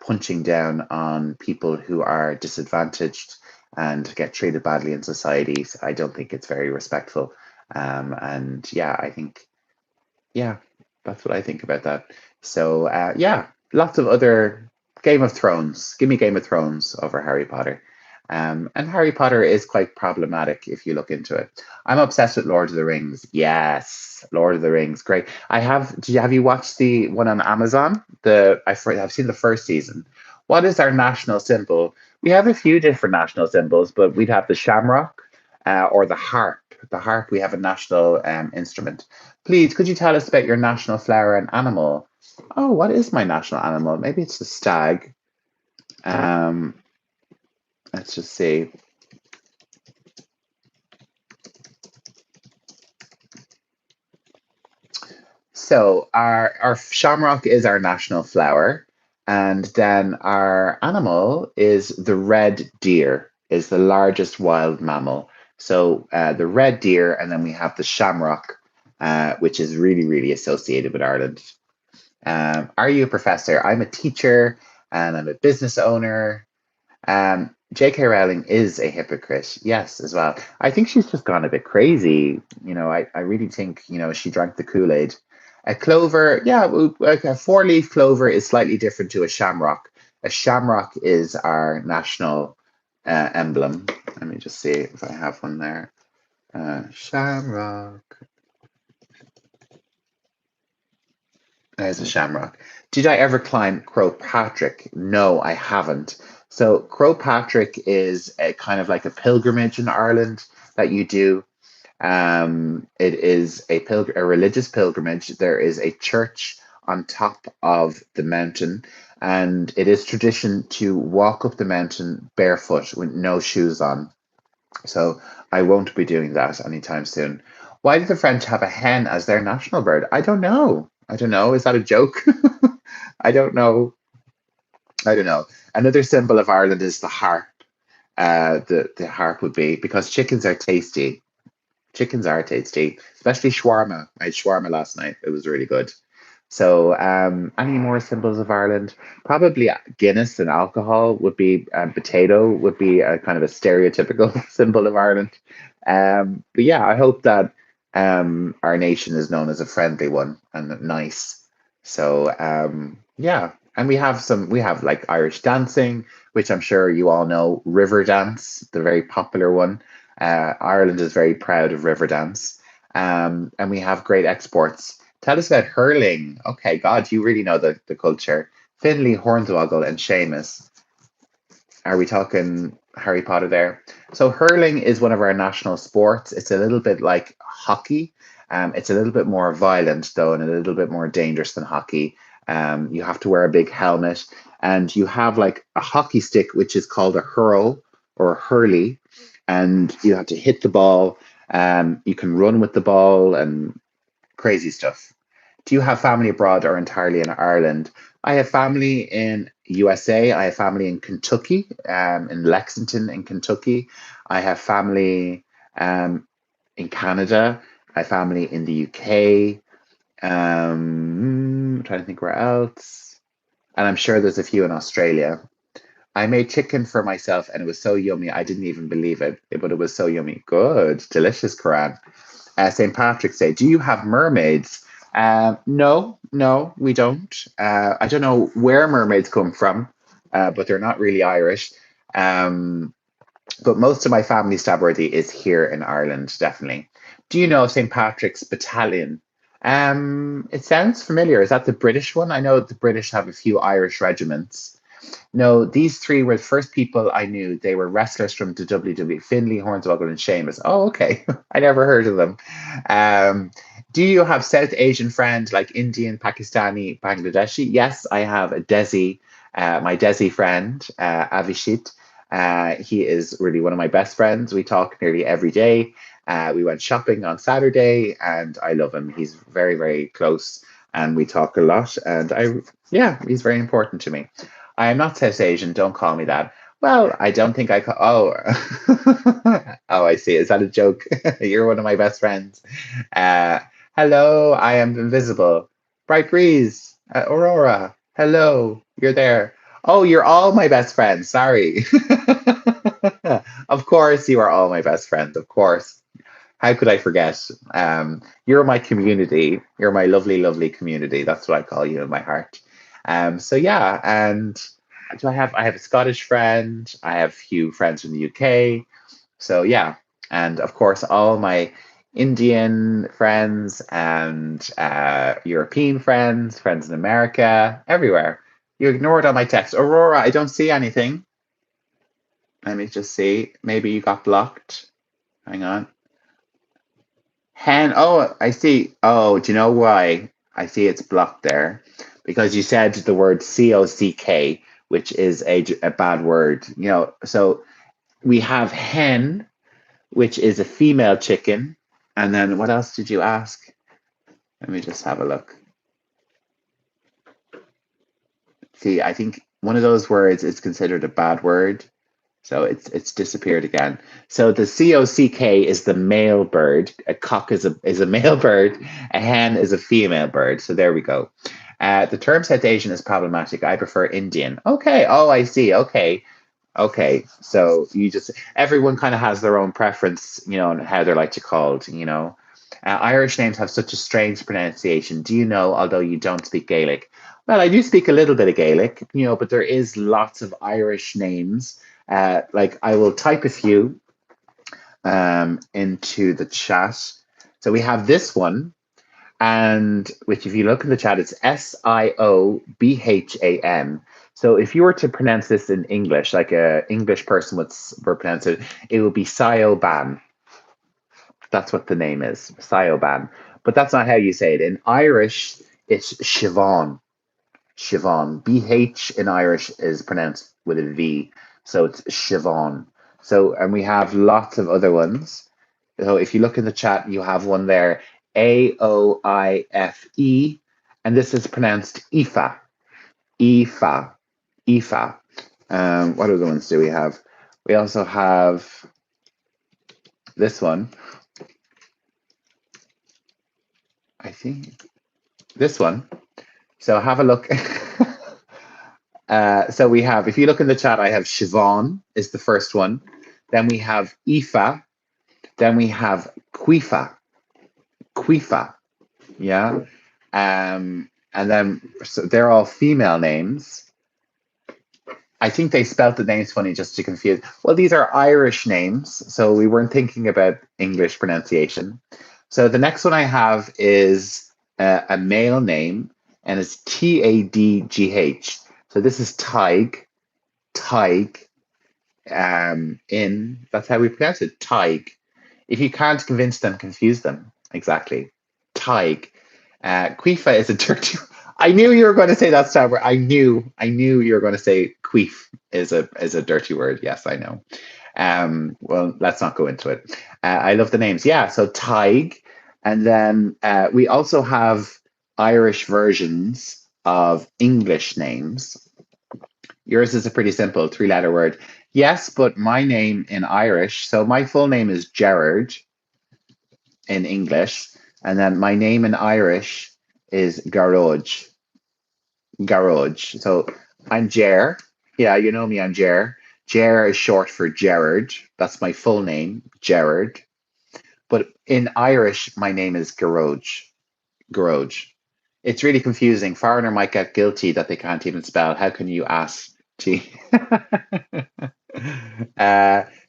punching down on people who are disadvantaged and get treated badly in societies, I don't think it's very respectful. And yeah, I think yeah, that's what I think about that. So yeah, lots of other Game of Thrones. Give me Game of Thrones over Harry Potter. And Harry Potter is quite problematic if you look into it. I'm obsessed with Lord of the Rings. Yes, Lord of the Rings, great. I have. Have you watched the one on Amazon? I've seen the first season. What is our national symbol? We have a few different national symbols, but we'd have the shamrock or the harp. The harp. We have a national instrument. Please, could you tell us about your national flower and animal? Oh, what is my national animal? Maybe it's the stag. Um, let's just see. So our shamrock is our national flower, and then our animal is the red deer, is the largest wild mammal. So the red deer, and then we have the shamrock, which is really associated with Ireland. Are you a professor? I'm a teacher and I'm a business owner. J.K. Rowling is a hypocrite, yes, as well. I think she's just gone a bit crazy. I really think, she drank the Kool-Aid. A clover, yeah, like a four-leaf clover is slightly different to a shamrock. A shamrock is our national emblem. Let me just see if I have one there. Shamrock. There's a shamrock. Did I ever climb Croagh Patrick? No, I haven't. So Croagh Patrick is a kind of like a pilgrimage in Ireland that you do. It is a religious pilgrimage. There is a church on top of the mountain, and it is tradition to walk up the mountain barefoot with no shoes on. So I won't be doing that anytime soon. Why do the French have a hen as their national bird? I don't know. I don't know. Is that a joke? I don't know. I don't know. Another symbol of Ireland is the harp. The harp would be because chickens are tasty. Chickens are tasty, especially shawarma. I had shawarma last night. It was really good. So, any more symbols of Ireland? Probably Guinness and alcohol would be, potato would be a kind of a stereotypical symbol of Ireland. But yeah, I hope that our nation is known as a friendly one and nice. So, yeah, and we have like Irish dancing, which I'm sure you all know, River Dance, the very popular one. Ireland is very proud of River Dance. And we have great exports. Tell us about hurling. Okay, God, you really know the culture. Finley, Hornswoggle, and Seamus. Are we talking Harry Potter there? So hurling is one of our national sports. It's a little bit like hockey. It's a little bit more violent though, and a little bit more dangerous than hockey. You have to wear a big helmet, and you have like a hockey stick, which is called a hurl or a hurley, and you have to hit the ball. You can run with the ball and crazy stuff. Do you have family abroad or entirely in Ireland? I have family in USA. I have family in Kentucky, in Lexington, in Kentucky. I have family in Canada. I have family in the UK. I'm trying to think where else. And I'm sure there's a few in Australia. I made chicken for myself and it was so yummy. I didn't even believe it, but it was so yummy. Good, delicious, Karan. St. Patrick's Day. Do you have mermaids? No, we don't. I don't know where mermaids come from, but they're not really Irish. Um, but most of my family stabworthy is here in Ireland, definitely. Do you know St. Patrick's Battalion? It sounds familiar. Is that the British one? I know the British have a few Irish regiments. No, these three were the first people I knew. They were wrestlers from the WWE: Finley, Hornswoggle, and Sheamus. Oh, okay. I never heard of them. Um, do you have South Asian friends like Indian, Pakistani, Bangladeshi? Yes, I have a Desi, my Desi friend, Avishit. He is really one of my best friends. We talk nearly every day. We went shopping on Saturday, and I love him. He's very, very close, and we talk a lot. Yeah, he's very important to me. I am not South Asian. Don't call me that. Well, I don't think I call. Oh, oh, I see. Is that a joke? You're one of my best friends. Uh, hello, I am invisible. Bright breeze, Aurora. Hello, you're there. Oh, you're all my best friends. Sorry. Of course, you are all my best friends. Of course. How could I forget? You're my community. You're my lovely, lovely community. That's what I call you in my heart. So yeah, and do I have a Scottish friend. I have a few friends from the UK. So yeah, and of course all my Indian friends and European friends, friends in America, everywhere. You ignored all my texts. Aurora, I don't see anything. Let me just see. Maybe you got blocked. Hang on. Oh, I see. Oh, do you know why? I see it's blocked there because you said the word cock, which is a bad word. So we have hen, which is a female chicken. And then what else did you ask? Let me just have a look. See, I think one of those words is considered a bad word. So it's disappeared again. So the cock is the male bird. A cock is a male bird. A hen is a female bird. So there we go. The term South Asian is problematic. I prefer Indian. Okay. Oh, I see. Okay. Okay. So everyone kind of has their own preference, on how they like to called. Irish names have such a strange pronunciation. Do you know? Although you don't speak Gaelic. Well, I do speak a little bit of Gaelic, but there is lots of Irish names. Like I will type a few into the chat. So we have this one, and which if you look in the chat, it's Siobham. So if you were to pronounce this in English, like a English person would pronounce it, it would be Siobhan. That's what the name is, Siobhan. But that's not how you say it. In Irish, it's Siobhan. Siobhan. BH in Irish is pronounced with a V, so it's Siobhan. So, and we have lots of other ones. So, if you look in the chat, you have one there, Aoife, and this is pronounced Aoife, Aoife, Aoife. What other ones do we have? We also have this one. I think this one. So, have a look. So we have, if you look in the chat, I have Siobhan is the first one. Then we have Aoife. Then we have Quifa. Quifa. Yeah. And then so they're all female names. I think they spelt the names funny just to confuse. Well, these are Irish names, so we weren't thinking about English pronunciation. So the next one I have is a male name, and it's Tadgh. So this is Tig. Tig. That's how we pronounce it. Tig. If you can't convince them, confuse them. Exactly. Tig. Quifa is a dirty. I knew you were going to say that sound word. I knew you were going to say queef is a dirty word. Yes, I know. Well, let's not go into it. I love the names. Yeah, so Tig, and then we also have Irish versions of English names. Yours is a pretty simple three-letter word. Yes, but my name in Irish, so my full name is Gerard in English, and then my name in Irish is Garage. Garage. So I'm Ger. Yeah, you know me, I'm Ger. Ger is short for Gerard. That's my full name, Gerard. But in Irish, my name is Garage. Garage. It's really confusing. Foreigner might get guilty that they can't even spell. How can you ask? Gee.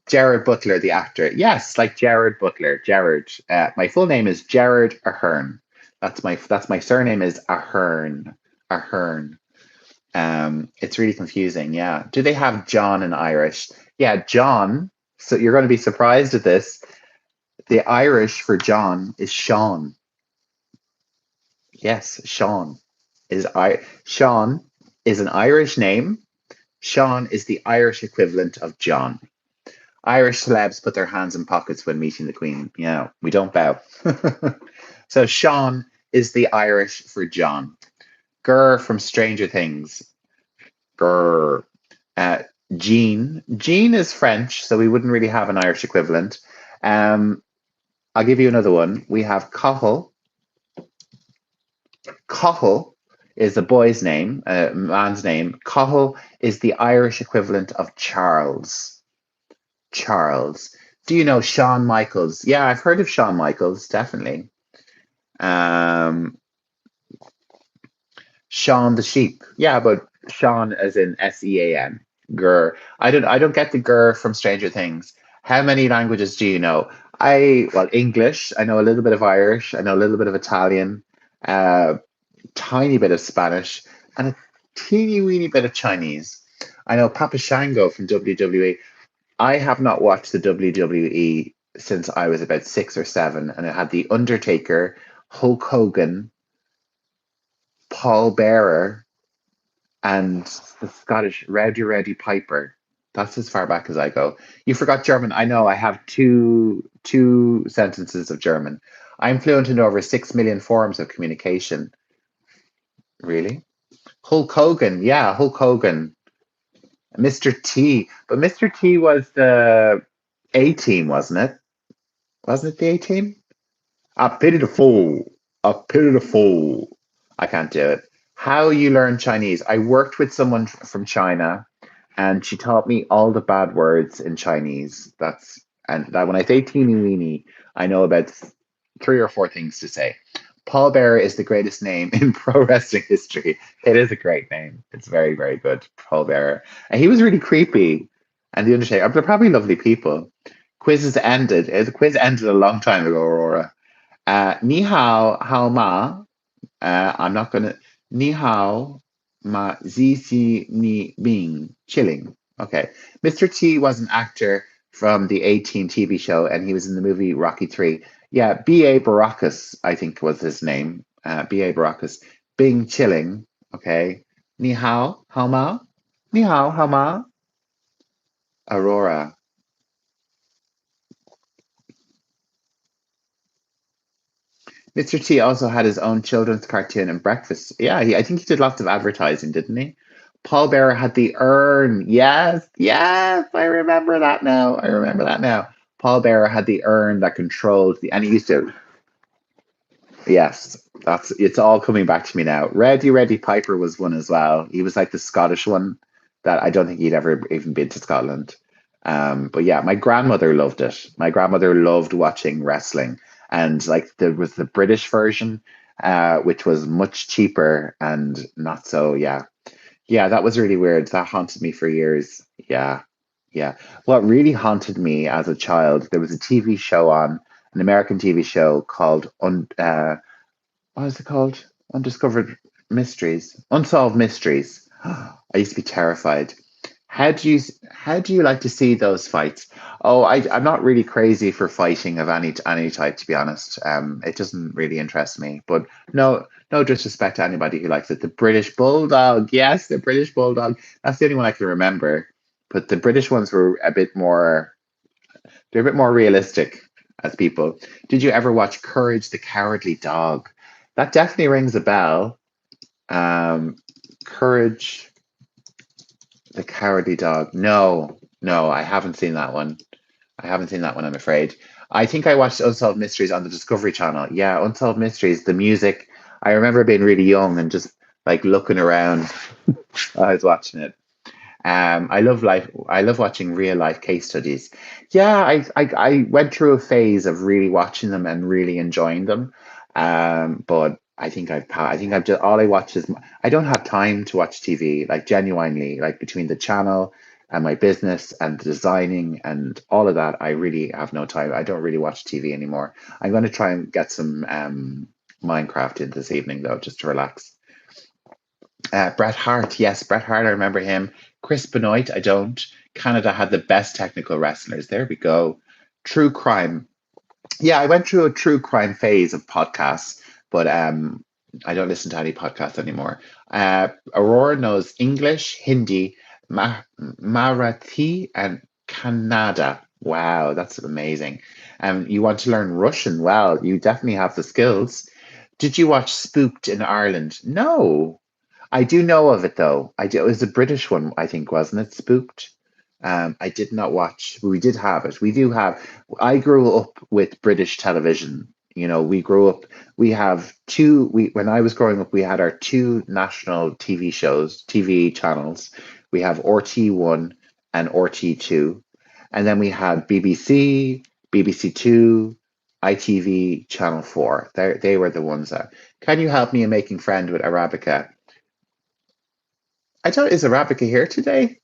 Gerard Butler, the actor. Yes, like Gerard Butler. Gerard. My full name is Gerard Ahern. That's my surname is Ahern. Ahern. It's really confusing. Yeah. Do they have John in Irish? Yeah, John. So you're going to be surprised at this. The Irish for John is Sean. Yes, Sean is an Irish name. Sean is the Irish equivalent of John. Irish celebs put their hands in pockets when meeting the Queen. Yeah, we don't bow. So Sean is the Irish for John. Gurr from Stranger Things. Grr. Uh, Jean. Jean is French, so we wouldn't really have an Irish equivalent. Um, I'll give you another one. We have Cathal. Cathal is a boy's name, a man's name. Cathal is the Irish equivalent of Charles. Charles. Do you know Shawn Michaels? Yeah, I've heard of Shawn Michaels, definitely. Um, Sean the sheep. Yeah, but Sean as in Sean. Gur. I don't get the gur from Stranger Things. How many languages do you know? Well, English. I know a little bit of Irish. I know a little bit of Italian. Uh, tiny bit of Spanish and a teeny weeny bit of Chinese. I know Papa Shango from WWE. I have not watched the WWE since I was about 6 or 7, and it had The Undertaker, Hulk Hogan, Paul Bearer, and the Scottish Rowdy Piper. That's as far back as I go. You forgot German. I know. I have two sentences of German. I'm fluent in over 6 million forms of communication. Really? Hulk Hogan. Yeah, Hulk Hogan. Mr. T. But Mr. T was the A team, wasn't it? Wasn't it the A team? I pity the fool. I pity the fool. I can't do it. How you learn Chinese? I worked with someone from China, and she taught me all the bad words in Chinese. And that when I say teeny weeny, I know about 3 or 4 things to say. Paul Bearer is the greatest name in pro wrestling history. It is a great name. It's very, very good. Paul Bearer. And he was really creepy. And the Undertaker, they're probably lovely people. Quizzes ended. The quiz ended a long time ago, Aurora. Ni hao, hao ma. I'm not gonna. Ni hao ma zi si ni bing. Chilling. Okay. Mr. T was an actor from the 18 TV show, and he was in the movie Rocky 3. Yeah, B.A. Baracus, I think was his name. B.A. Baracus. Bing Chilling. Okay. Ni hao, hao ma. Ni hao, hao ma. Aurora. Mr. T also had his own children's cartoon and breakfast. Yeah, I think he did lots of advertising, didn't he? Paul Bearer had the urn. Yes, yes, I remember that now. I remember that now. Paul Bearer had the urn that controlled and he used to. Yes, that's it's all coming back to me now. Reddy Piper was one as well. He was like the Scottish one that I don't think he'd ever even been to Scotland. But yeah, my grandmother loved it. My grandmother loved watching wrestling, and like there was the British version, which was much cheaper and not so. Yeah, yeah, that was really weird. That haunted me for years. Yeah, yeah. What really haunted me as a child, there was a TV show on, an American TV show called what is it called? Undiscovered Mysteries, Unsolved Mysteries. I used to be terrified. How do you how do you like to see those fights? Oh, I'm not really crazy for fighting of any type, to be honest. It doesn't really interest me. But no disrespect to anybody who likes it. The British Bulldog, yes, the British Bulldog. That's the only one I can remember. But the British ones were a bit more. They're a bit more realistic as people. Did you ever watch Courage the Cowardly Dog? That definitely rings a bell. Um, Courage the Cowardly Dog. No, no, I haven't seen that one. I haven't seen that one, I'm afraid. I think I watched Unsolved Mysteries on the Discovery Channel. Yeah, Unsolved Mysteries, the music. I remember being really young and just like looking around while I was watching it. I love life. I love watching real life case studies. Yeah, I went through a phase of really watching them and really enjoying them. But I think I've just all I watch is I don't have time to watch TV. Like genuinely, like between the channel and my business and the designing and all of that, I really have no time. I don't really watch TV anymore. I'm going to try and get some Minecraft in this evening though, just to relax. Bret Hart, yes, Bret Hart, I remember him. Chris Benoit, I don't. Canada had the best technical wrestlers. There we go. True crime. Yeah, I went through a true crime phase of podcasts, but I don't listen to any podcasts anymore. Aurora knows English, Hindi, Marathi, and Kannada. Wow, that's amazing. You want to learn Russian? Well, you definitely have the skills. Did you watch Spooked in Ireland? No. I do know of it though. I do, it was a British one, I think, wasn't it? Spooked. I did not watch. We did have it. We do have. I grew up with British television. You know, we grew up. We have two. We when I was growing up, we had our two national TV shows, TV channels. We have RT1 and RT2, and then we had BBC, BBC Two, ITV, Channel 4. They were the ones that. Can you help me in making friend with Arabica? I don't. Is Arabica here today?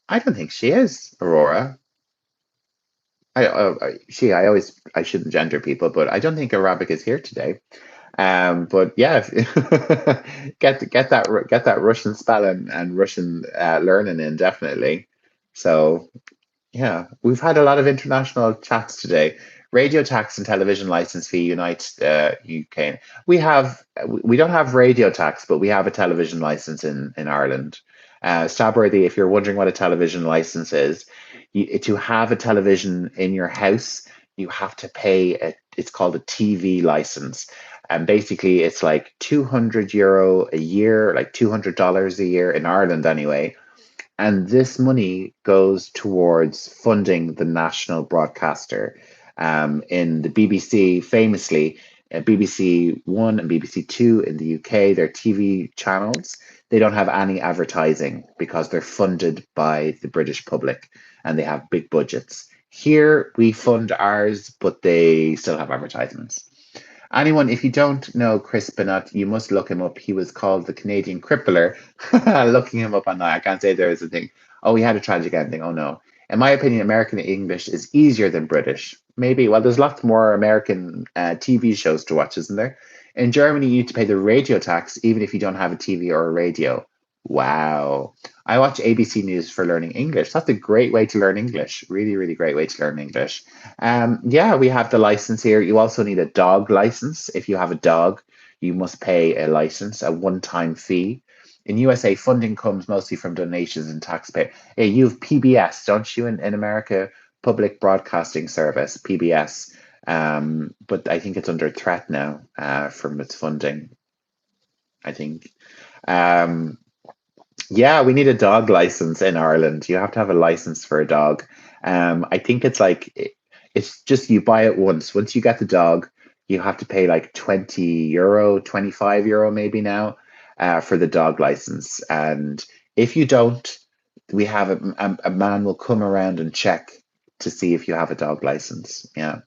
I don't think she is, Aurora. I always, I shouldn't gender people, but I don't think Arabic is here today. But yeah, get that Russian spelling and Russian learning in definitely. So yeah, we've had a lot of international chats today. Radio tax and television license fee unite UK. We don't have radio tax, but we have a television license in Ireland. Stabworthy, if you're wondering what a television license is, to have a television in your house, you have to pay it's called a TV license. And basically it's like €200 a year, like $200 a year in Ireland anyway, and this money goes towards funding the national broadcaster. In the BBC, famously, BBC One and BBC Two in the UK, their TV channels, they don't have any advertising because they're funded by the British public and they have big budgets. Here, we fund ours, but they still have advertisements. Anyone, if you don't know Chris Bennett, you must look him up. He was called the Canadian Crippler. Looking him up on that, I can't say there is a thing. Oh, he had a tragic ending. Oh no. In my opinion, American English is easier than British. Maybe. Well, there's lots more American TV shows to watch, isn't there? In Germany, you need to pay the radio tax even if you don't have a TV or a radio. Wow. I watch ABC News for learning English. That's a great way to learn English. Really, really great way to learn English. Yeah, we have the license here. You also need a dog license. If you have a dog, you must pay a license, a one-time fee. In USA, funding comes mostly from donations and taxpayer. Yeah, you have PBS, don't you, in America? Public Broadcasting Service, PBS. But I think it's under threat now from its funding, I think. Um, yeah, we need a dog license in Ireland. You have to have a license for a dog. I think it's like it's just you buy it once. Once you get the dog, you have to pay like €20, €25 maybe now for the dog license. And if you don't, we have a man will come around and check to see if you have a dog license. Yeah.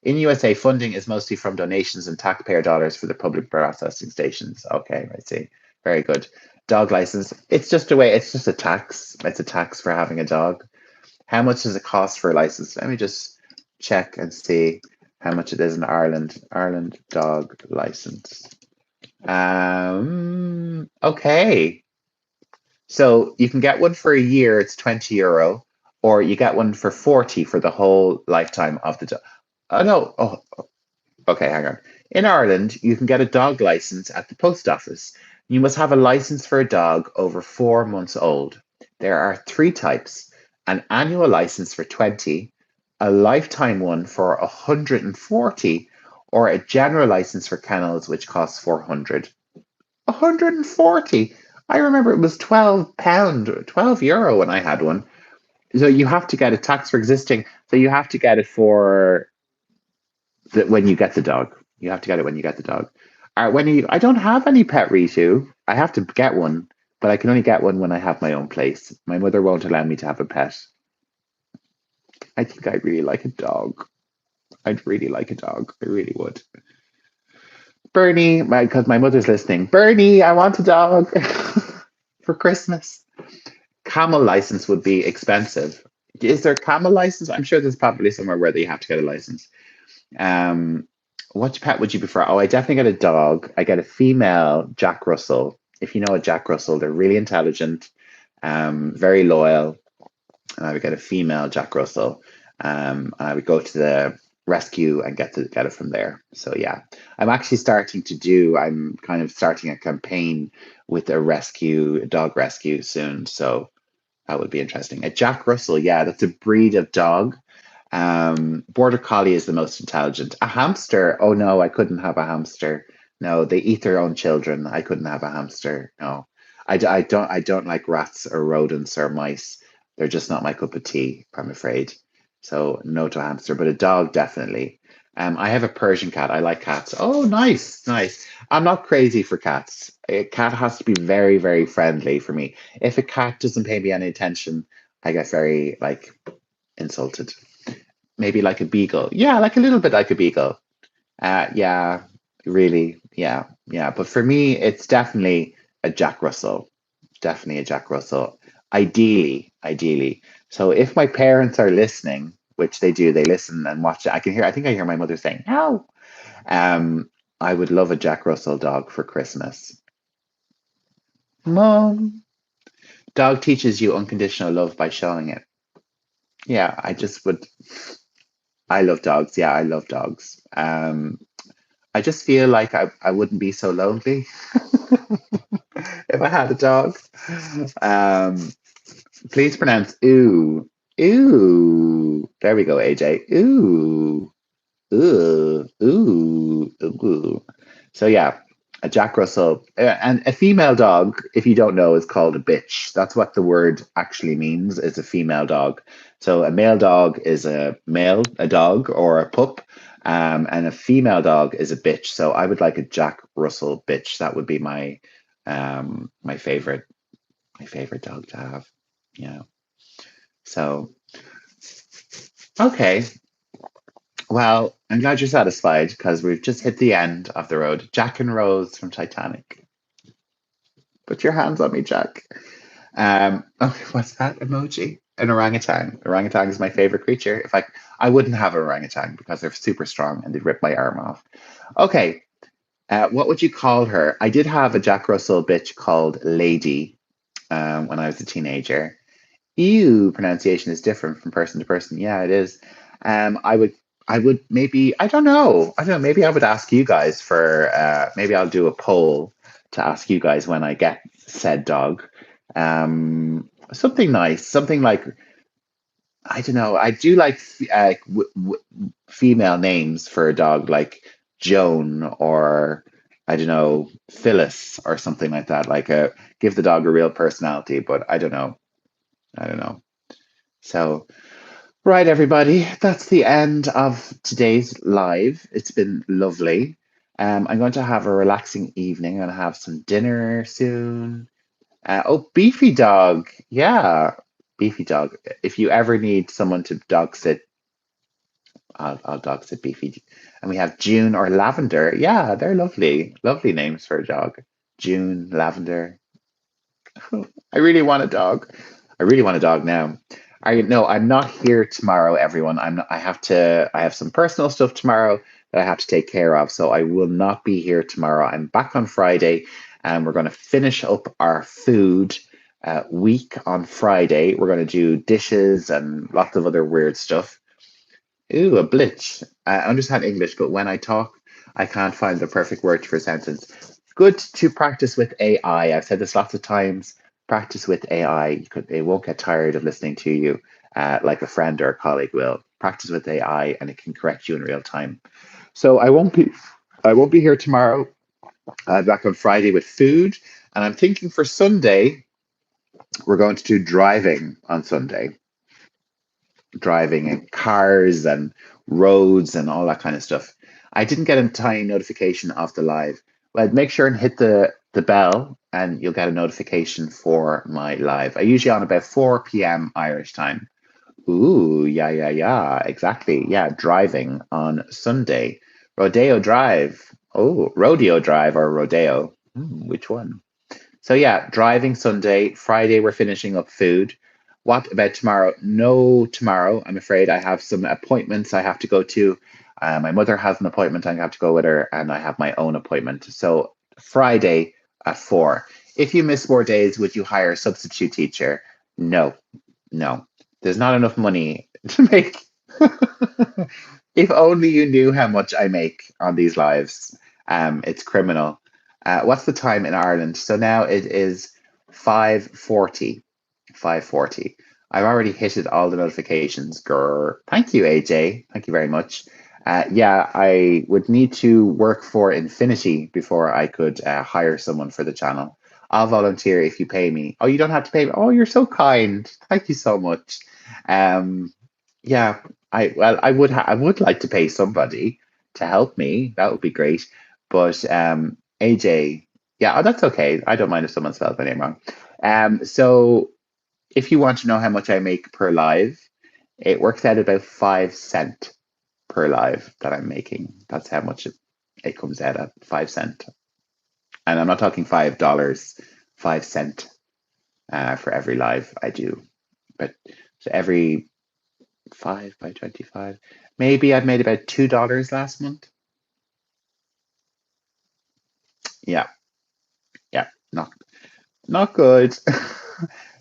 In USA, funding is mostly from donations and taxpayer dollars for the public processing stations. Okay, I see. Very good. Dog license. It's just a way, it's just a tax. It's a tax for having a dog. How much does it cost for a license? Let me just check and see how much it is in Ireland. Ireland dog license. Okay. So you can get one for a year, it's €20, or you get one for 40 for the whole lifetime of the dog. Oh no. Oh, okay, hang on. In Ireland, you can get a dog license at the post office. You must have a license for a dog over 4 months old. There are three types: an annual license for 20, a lifetime one for 140, or a general license for kennels, which costs 400. 140. I remember it was £12, €12 when I had one. So you have to get a tax for existing. So you have to get it for when you get the dog. You have to get it when you get the dog. When you, I don't have any pet Ritu. I have to get one, but I can only get one when I have my own place. My mother won't allow me to have a pet. I think I'd really like a dog. I'd really like a dog. I really would. Bernie, because my mother's listening. Bernie, I want a dog for Christmas. Camel license would be expensive. Is there a camel license? I'm sure there's probably somewhere where they have to get a license. Um, what pet would you prefer? Oh, I definitely get a dog. I get a female Jack Russell. if you know a Jack Russell, they're really intelligent, very loyal, and I would get a female Jack Russell. And I would go to the rescue and get it from there. So yeah, I'm kind of starting a campaign with a dog rescue soon. So that would be interesting. A Jack Russell, yeah, that's a breed of dog. Border Collie is the most intelligent. A hamster, oh no, I couldn't have a hamster. No, they eat their own children. I couldn't have a hamster. No, I don't like rats or rodents or mice. They're just not my cup of tea, I'm afraid. So no to a hamster, but a dog definitely. I have a Persian cat. I like cats. Oh, nice, nice. I'm not crazy for cats. A cat has to be very, very friendly for me. If a cat doesn't pay me any attention, I get very like insulted. Maybe like a beagle. Yeah, like a little bit like a beagle. Yeah, really. Yeah, yeah. But for me, it's definitely a Jack Russell. Definitely a Jack Russell. Ideally, ideally. So if my parents are listening, which they do, they listen and watch it. I think I hear my mother saying, no. Um, I would love a Jack Russell dog for Christmas. Mom, dog teaches you unconditional love by showing it. Yeah, I just would. I love dogs. Yeah, I love dogs. I just feel like I wouldn't be so lonely if I had a dog. Um, please pronounce ooh. Ooh. There we go, AJ. Ooh. Ooh. Ooh. Ooh. So yeah, a Jack Russell and a female dog, if you don't know, is called a bitch. That's what the word actually means, is a female dog. So a male dog is a dog or a pup, and a female dog is a bitch. So I would like a Jack Russell bitch. That would be my favorite dog to have. Yeah. So okay. Well, I'm glad you're satisfied because we've just hit the end of the road. Jack and Rose from Titanic. Put your hands on me, Jack. Oh, what's that emoji? An orangutan. Orangutan is my favorite creature. I wouldn't have an orangutan because they're super strong and they'd rip my arm off. Okay, what would you call her? I did have a Jack Russell bitch called Lady when I was a teenager. Ew, pronunciation is different from person to person. Yeah, it is. Um, I would, I would maybe, I don't know. Maybe I would ask you guys maybe I'll do a poll to ask you guys when I get said dog. Something nice, something like, I don't know. I do like female names for a dog, like Joan or I don't know, Phyllis or something like that. Give the dog a real personality, but I don't know. I don't know. So, right, everybody, that's the end of today's live. It's been lovely. I'm going to have a relaxing evening. I'm going to have some dinner soon. Oh, Beefy Dog. Yeah, Beefy Dog. If you ever need someone to dog sit, I'll dog sit Beefy. And we have June or Lavender. Yeah, they're lovely. Lovely names for a dog. June, Lavender. I really want a dog. I really want a dog now. I no, I'm not here tomorrow, everyone. I have some personal stuff tomorrow that I have to take care of. So I will not be here tomorrow. I'm back on Friday and we're going to finish up our food week on Friday. We're going to do dishes and lots of other weird stuff. Ooh, a blitz. I understand English, but when I talk, I can't find the perfect word for a sentence. Good to practice with AI. I've said this lots of times. Practice with AI. They won't get tired of listening to you, like a friend or a colleague will. Practice with AI, and it can correct you in real time. So I won't be here tomorrow. I'm back on Friday with food, and I'm thinking for Sunday we're going to do driving on Sunday, driving and cars and roads and all that kind of stuff. I didn't get a tiny notification of the live. Well, make sure and hit the bell and you'll get a notification for my live. I usually on about 4 p.m. Irish time. Ooh, yeah, yeah, yeah, exactly. Yeah, driving on Sunday. Rodeo Drive. Oh, Rodeo Drive or Rodeo. Which one? So yeah, driving Sunday. Friday we're finishing up food. What about tomorrow? No, tomorrow. I'm afraid I have some appointments I have to go to. My mother has an appointment I have to go with her, and I have my own appointment. So Friday at 4. If you miss more days, would you hire a substitute teacher? No, no. There's not enough money to make. If only you knew how much I make on these lives. It's criminal. What's the time in Ireland? So now it is 5:40. 5:40. I've already hit it all the notifications. Grr. Thank you, AJ. Thank you very much. Yeah, I would need to work for Infinity before I could hire someone for the channel. I'll volunteer if you pay me. Oh, you don't have to pay me. Oh, you're so kind. Thank you so much. Um, yeah, I would like to pay somebody to help me. That would be great. But AJ, yeah, oh, that's okay. I don't mind if someone spelled my name wrong. So if you want to know how much I make per live, it works out about 5 cent per live that I'm making. That's how much it comes out at 5 cent. And I'm not talking $5, 5 cent for every live I do. But so every 5 by 25, maybe I've made about $2 last month. Yeah, yeah, not good.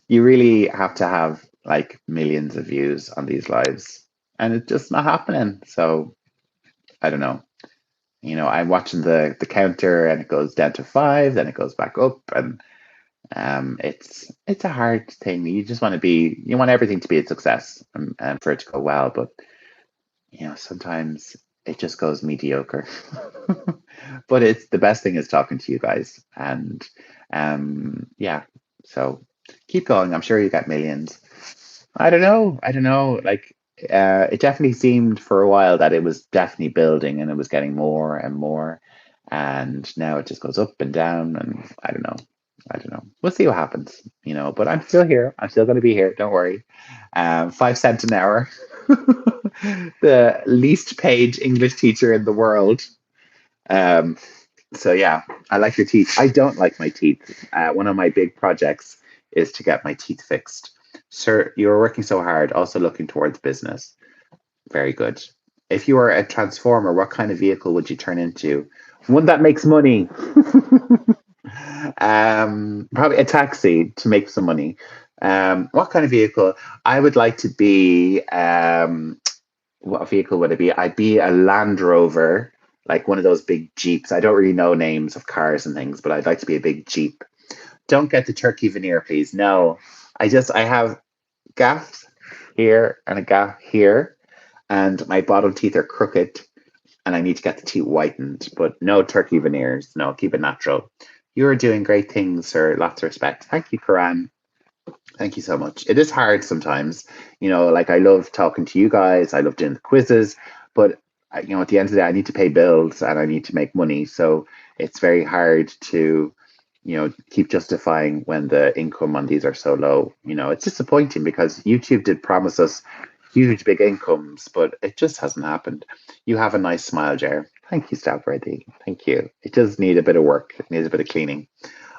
You really have to have like millions of views on these lives, and it's just not happening. So I don't know. I'm watching the counter, and it goes down to 5, then it goes back up, and it's a hard thing. You want everything to be a success, and for it to go well, but sometimes it just goes mediocre. But it's the best thing is talking to you guys, and yeah. So keep going. I'm sure you got millions. I don't know. I don't know. Like, it definitely seemed for a while that it was definitely building and it was getting more and more. And now it just goes up and down. And I don't know. I don't know. We'll see what happens, but I'm still here. I'm still going to be here. Don't worry. 5 cents an hour. The least paid English teacher in the world. Um, so yeah, I like your teeth. I don't like my teeth. One of my big projects is to get my teeth fixed. Sir, you are working so hard, also looking towards business. Very good. If you were a transformer, what kind of vehicle would you turn into? One that makes money. Probably a taxi to make some money. What kind of vehicle? I would like to be. What vehicle would it be? I'd be a Land Rover, like one of those big Jeeps. I don't really know names of cars and things, but I'd like to be a big Jeep. Don't get the turkey veneer, please. No, I have gaps here and a gap here, and my bottom teeth are crooked, and I need to get the teeth whitened. But no turkey veneers. No, keep it natural. You're doing great things, sir. Lots of respect. Thank you, Karan. Thank you so much. It is hard sometimes, like I love talking to you guys. I love doing the quizzes, but at the end of the day, I need to pay bills and I need to make money. So it's very hard to, keep justifying when the income on these are so low. It's disappointing because YouTube did promise us huge, big incomes, but it just hasn't happened. You have a nice smile, Jer. Thank you, Stavridey. Thank you. It does need a bit of work. It needs a bit of cleaning.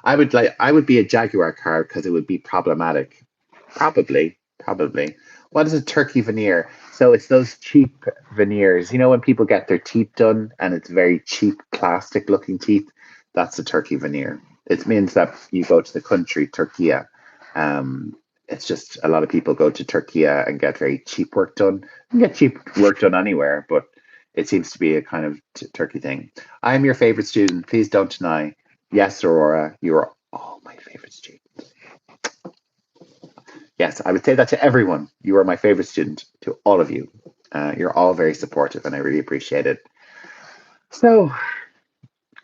I would be a Jaguar car because it would be problematic. Probably, probably. What is a turkey veneer? So it's those cheap veneers. When people get their teeth done and it's very cheap plastic looking teeth, that's a turkey veneer. It means that you go to the country, Turkey. It's just a lot of people go to Turkey and get very cheap work done. You can get cheap work done anywhere, but it seems to be a kind of Turkey thing. I'm your favorite student. Please don't deny. Yes, Aurora, you are all my favorite students. Yes, I would say that to everyone. You are my favorite student, to all of you. You're all very supportive, and I really appreciate it. So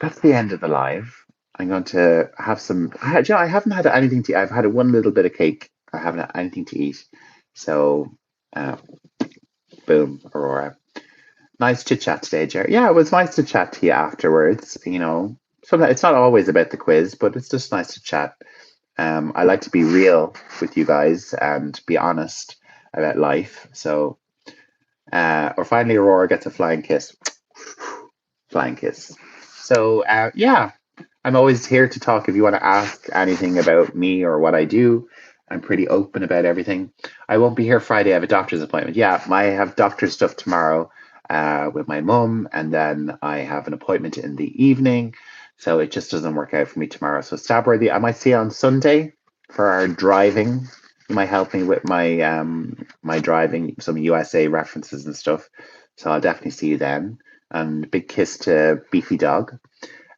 that's the end of the live. I'm going to have some. I haven't had anything to. I've had one little bit of cake. I haven't had anything to eat. So, uh, boom, Aurora. Nice to chat today, Jerry. Yeah, it was nice to chat to you afterwards. Sometimes it's not always about the quiz, but it's just nice to chat. I like to be real with you guys and be honest about life. So, or finally, Aurora gets a flying kiss. Flying kiss. So, yeah, I'm always here to talk if you want to ask anything about me or what I do. I'm pretty open about everything. I won't be here Friday. I have a doctor's appointment. Yeah, I have doctor stuff tomorrow with my mum, and then I have an appointment in the evening. So it just doesn't work out for me tomorrow. So Stabworthy, I might see you on Sunday for our driving. You might help me with my driving, some USA references and stuff. So I'll definitely see you then. And big kiss to Beefy Dog.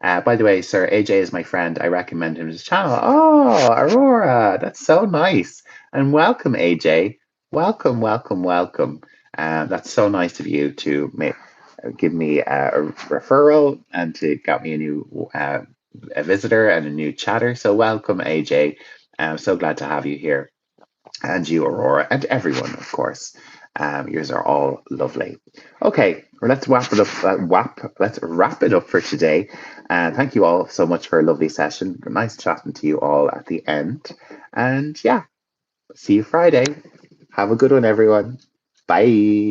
By the way, sir, AJ is my friend. I recommend him to his channel. Oh, Aurora, that's so nice. And welcome, AJ. Welcome, welcome, welcome. That's so nice of you to give me a referral and to get me a new a visitor and a new chatter. So welcome, AJ. I'm so glad to have you here, and you, Aurora, and everyone, of course. Yours are all lovely. Okay, well, let's wrap it up. Let's wrap it up for today. Thank you all so much for a lovely session. Nice chatting to you all at the end. And yeah, see you Friday. Have a good one, everyone. Bye.